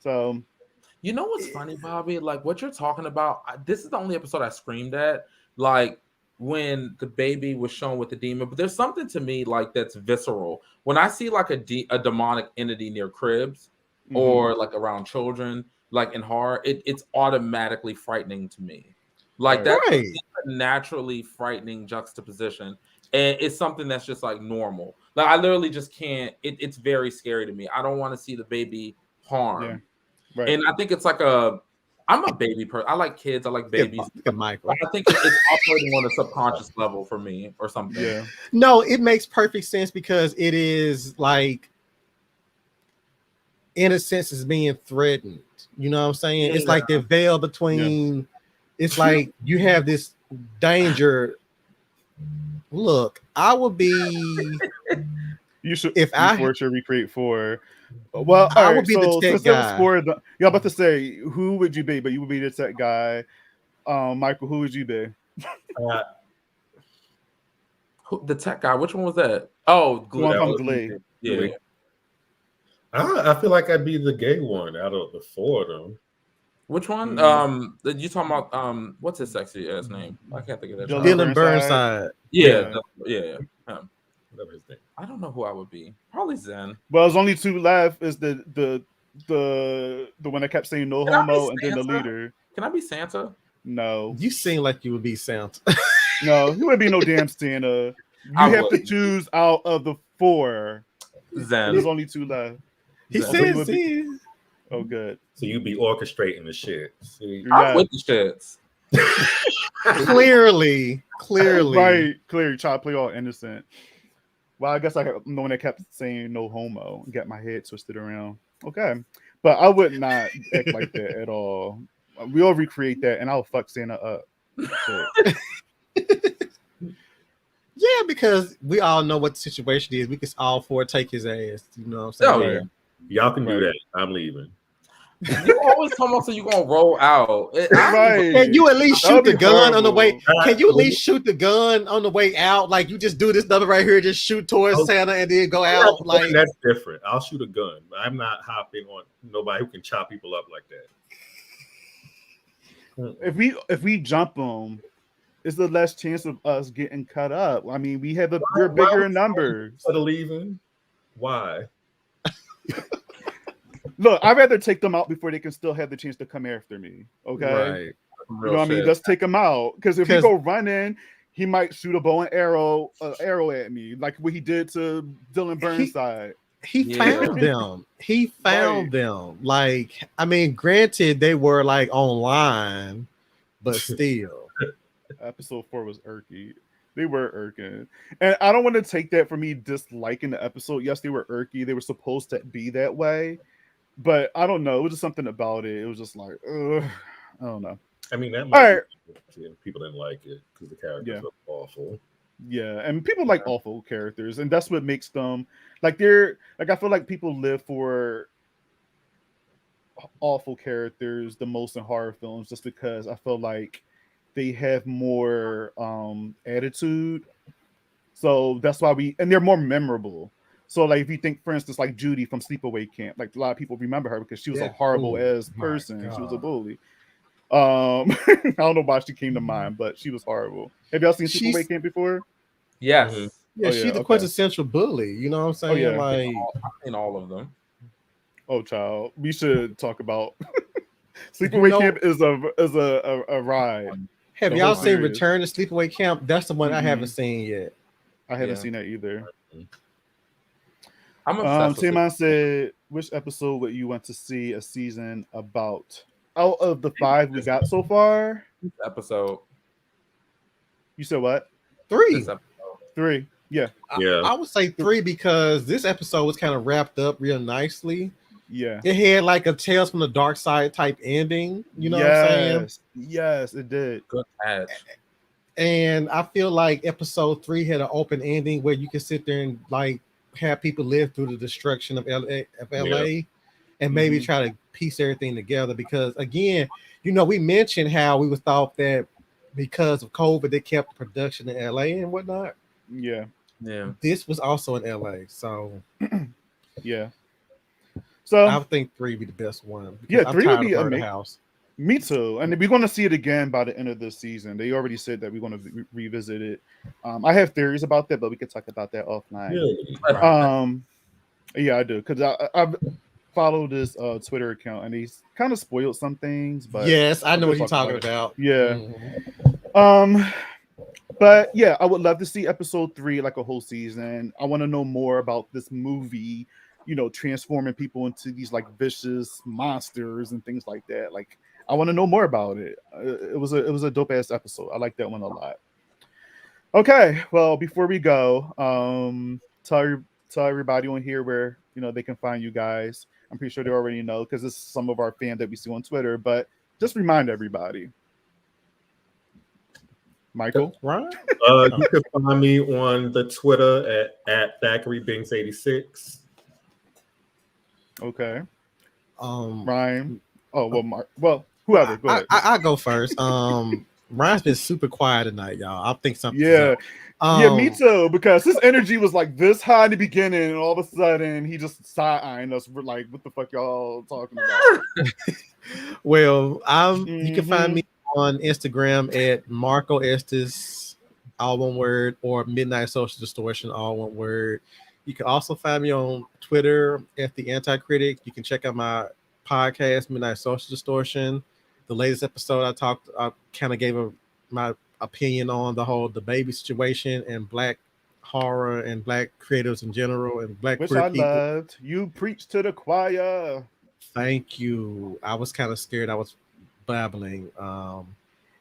So, you know what's funny, Bobby? Like what you're talking about. This is the only episode I screamed at. Like when the baby was shown with the demon, but there's something to me like that's visceral when I see like a demonic entity near cribs or like around children, like in horror. It's automatically frightening to me. Like that's a naturally frightening juxtaposition, and it's something that's just like normal. Like I literally just can't. It's very scary to me. I don't want to see the baby harm, and I think it's like I'm a baby person. I like kids. I like babies. Michael. I think it's operating on a subconscious level for me or something. Yeah. No, it makes perfect sense because it is like, in a sense, is being threatened. You know what I'm saying? It's like the veil between. It's like you have this danger. Look, I would be. You should if I should recreate 4. Well, I would be the tech guy. Y'all about to say who would you be? But you would be the tech guy. Michael, who would you be? The tech guy. Which one was that? Oh, Glee. Yeah. I feel like I'd be the gay one out of the 4 of them. Which one? You talking about what's his sexy ass name? I can't think of that. Dylan Burnside. Yeah. I don't know who I would be. Probably Zen. Well, there's only 2 left. Is the one that kept saying no homo, and then the leader. Can I be Santa? No. You seem like you would be Santa. No, he would be no damn Santa. You have to choose out of the 4. Zen. There's only 2 left. He says he. Oh, good. So you be orchestrating the shit. See? I'm with the shits. Clearly. Right, clearly. Try to play all innocent. Well, I guess I'm the one that kept saying no homo and got my head twisted around. Okay. But I would not act like that at all. We'll recreate that and I'll fuck Santa up. Yeah, because we all know what the situation is. We can all 4 take his ass. You know what I'm saying? Oh, yeah. Y'all can do that. I'm leaving. You always talking about so you gonna roll out. Can you at least shoot the gun on the way? Can you at least shoot the gun on the way out? Like you just do this number right here, just shoot towards Santa and then go out. Like that's different. I'll shoot a gun. I'm not hopping on nobody who can chop people up like that. If we jump them, it's the less chance of us getting cut up. I mean, we're bigger in numbers. Instead of leaving, why? Look, I'd rather take them out before they can still have the chance to come after me. Okay, right? You know what I mean? Let's take him out, because if we go running, he might shoot a bow and arrow at me, like what he did to Dylan Burnside. He found them. He found them. Like, I mean, granted, they were like online, but still. Episode 4 was irky. They were irking. And I don't want to take that for me disliking the episode. Yes, they were irky. They were supposed to be that way. But I don't know. It was just something about it. It was just like, I don't know. I mean, that might people didn't like it because the characters were awful. Yeah, and people like awful characters, and that's what makes them like they're like. I feel like people live for awful characters the most in horror films, just because I feel like they have more attitude. So that's why and they're more memorable. So like if you think, for instance, like Judy from Sleepaway Camp, like a lot of people remember her because she was a horrible ass person. She was a bully. I don't know why she came to mind, but she was horrible. Have y'all seen Sleepaway Camp before? Yes. Yeah, she's the quintessential bully. You know what I'm saying? yeah. Like, I've seen all of them. Oh, child, we should talk about you Sleepaway know, Camp is a ride. have The y'all whole seen series. Return to Sleepaway Camp? That's the one I haven't seen yet. I haven't seen that either. I'm obsessed with Tamon said, which episode would you want to see a season about? Out of the 5 we got so far, this episode. you said what? 3. This episode. 3. Yeah. I would say 3 because this episode was kind of wrapped up real nicely. Yeah. It had like a Tales from the Dark Side type ending. You know what I'm saying? Yes, it did. Good catch. And I feel like episode 3 had an open ending where you can sit there and like have people live through the destruction of LA and maybe try to piece everything together. Because again, you know, we mentioned how we thought that because of COVID, they kept the production in LA and whatnot. Yeah. This was also in LA. So yeah. So I think 3 would be the best one. Yeah, 3 would be amazing. House. Me too. And we're going to see it again by the end of this season. They already said that we're going to revisit it. I have theories about that, but we can talk about that offline. Yeah, I do. Because I've followed this Twitter account, and he's kind of spoiled some things. But yes, I know what you're talking about. Yeah. But yeah, I would love to see episode 3, like a whole season. I want to know more about this movie, you know, transforming people into these like vicious monsters and things like that. Like, I want to know more about it. It was a dope ass episode. I like that one a lot. Okay, well, before we go, tell everybody on here where, you know, they can find you guys. I'm pretty sure they already know because it's some of our fans that we see on Twitter, but just remind everybody. Michael? Right? You can find me on the Twitter at ThacaryBinks86. Okay. Ryan. Oh, well, Mark. Well, whoever. Go ahead. I go first. Ryan's been super quiet tonight, y'all. I think something. Yeah. Yeah, me too. Because his energy was like this high in the beginning, and all of a sudden he just side-eyeing us. We're like, what the fuck y'all talking about? Well, you can find me on Instagram at Marco Estes, all one word, or Midnight Social Distortion, all one word. You can also find me on Twitter at The Anti-Critic. You can check out my podcast, Midnight Social Distortion. The latest episode I kind of gave my opinion on the baby situation and Black horror and Black creatives in general and Black Which queer I people. loved. You preached to the choir. Thank you. I was kind of scared. I was babbling.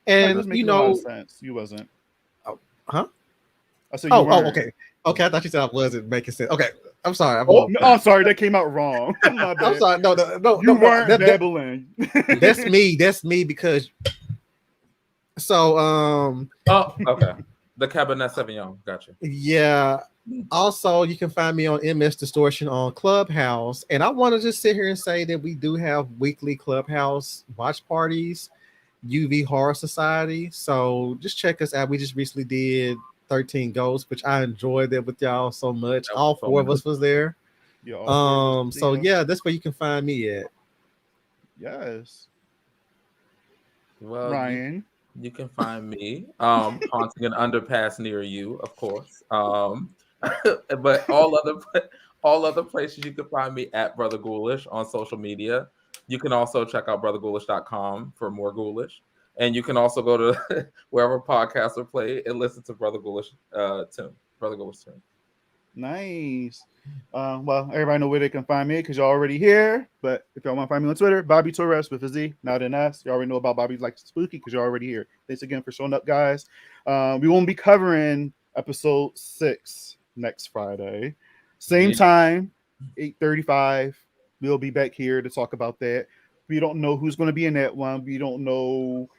And you know, a lot of sense. You wasn't. Huh? I said okay. Okay, I thought you said I wasn't making sense. Okay, I'm sorry. I'm sorry. That came out wrong. I'm sorry. No. You weren't babbling. That's me. That's me because. So. Oh, okay. The Cabernet Sauvignon. Gotcha. Yeah. Also, you can find me on MS Distortion on Clubhouse, and I want to just sit here and say that we do have weekly Clubhouse watch parties, UV Horror Society. So just check us out. We just recently did 13 Ghosts, which I enjoyed that with y'all so much. All 4 of us was there. Yeah, so yeah, that's where you can find me at. Yes. Well, Ryan, you can find me haunting an underpass near you, of course. But all other places you can find me at Brother Ghoulish on social media. You can also check out brotherghoulish.com for more Ghoulish. And you can also go to wherever podcasts are played and listen to Brother Ghoulish tune. Brother Ghoulish tune. Nice. Well, everybody know where they can find me because you're already here. But if y'all want to find me on Twitter, Bobby Torres with a Z, not an S. You already know about Bobby Likes Spooky because you're already here. Thanks again for showing up, guys. We won't be covering episode 6 next Friday. Same time, 8:35. We'll be back here to talk about that. We don't know who's going to be in that one. We don't know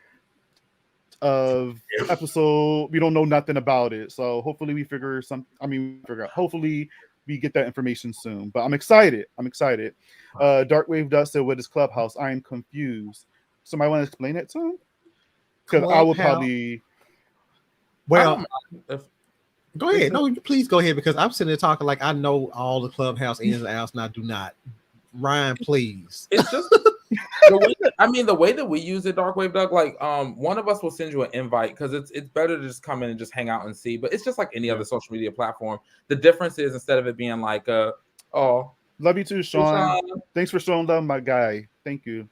of episode. We don't know nothing about it. So hopefully we figure out. Hopefully we get that information soon. But I'm excited. Darkwave Dust said, "What is Clubhouse? I am confused." Somebody want to explain that to him? Because I will probably. Well, go ahead. No, please go ahead because I'm sitting there talking like I know all the Clubhouse ins and outs, and I do not. Ryan, please. It's just The way that we use it, Darkwave Doug, like one of us will send you an invite because it's better to just come in and just hang out and see. But it's just like any other social media platform. The difference is instead of it being like oh, Love you too, hey, Sean. Sean. Thanks for showing love, my guy. Thank you.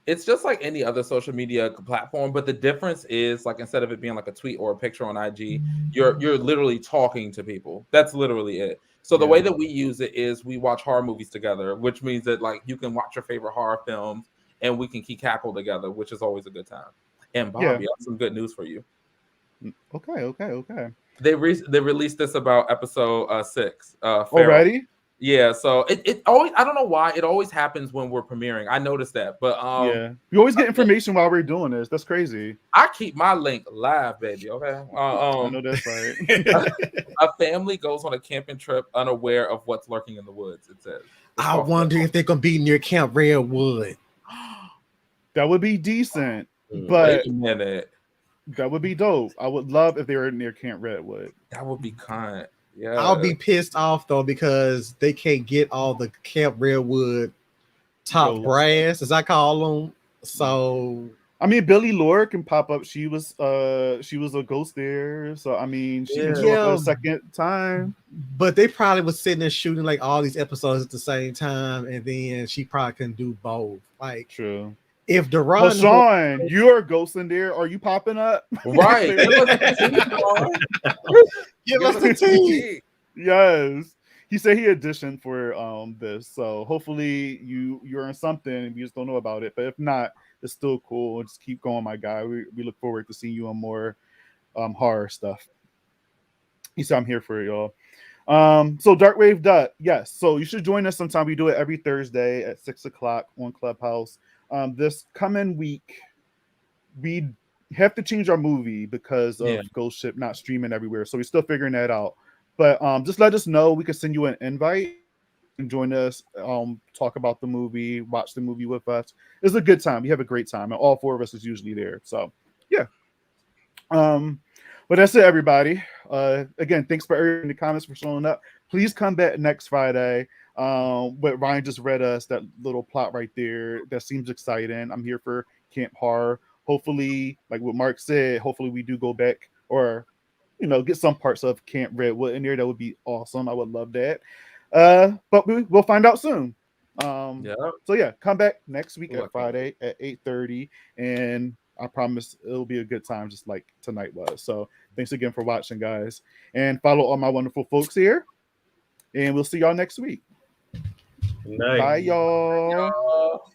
It's just like any other social media platform, but the difference is like instead of it being like a tweet or a picture on IG, you're literally talking to people. That's literally it. So the way that we use it is we watch horror movies together, which means that like you can watch your favorite horror films and we can keep cackle together, which is always a good time. And Bobby, I have some good news for you. Okay. They released this about episode 6. Already? Yeah, so it always, I don't know why it always happens when we're premiering. I noticed that, but yeah, we always get information while we're doing this. That's crazy. I keep my link live, baby. Okay, I know that's right. A family goes on a camping trip unaware of what's lurking in the woods. It says. I wonder if they're gonna be near Camp Redwood. That would be decent, but wait a minute. That would be dope. I would love if they were near Camp Redwood. That would be kind. Yeah. I'll be pissed off though because they can't get all the Camp Redwood top brass, as I call them. So I mean, Billy Lore can pop up. She was a ghost there, so I mean, she can show up a second time. But they probably was sitting there shooting like all these episodes at the same time, and then she probably couldn't do both. Like, true. If Deron, Sean, you're a ghost in there. Are you popping up? Right. Give us the tea. Yes. He said he auditioned for this, so hopefully you're in something and we just don't know about it. But if not, it's still cool. Just keep going, my guy. We look forward to seeing you on more horror stuff. He said I'm here for it, y'all. So Darkwave Dut, yes. So you should join us sometime. We do it every Thursday at 6:00 on Clubhouse. This coming week, we have to change our movie because of Ghost Ship not streaming everywhere. So we're still figuring that out. But just let us know. We can send you an invite and join us, talk about the movie, watch the movie with us. It's a good time. We have a great time. And all 4 of us is usually there. So, yeah. But that's it, everybody. Again, thanks for everyone in the comments for showing up. Please come back next Friday. What Ryan just read us, that little plot right there, that seems exciting. I'm here for Camp Horror. Hopefully, like what Mark said, hopefully we do go back or, get some parts of Camp Redwood in there. That would be awesome. I would love that. But we'll find out soon. So yeah, come back next week at Friday at 8:30, and I promise it'll be a good time, just like tonight was. So thanks again for watching, guys, and follow all my wonderful folks here, and we'll see y'all next week. Nice. Bye, y'all.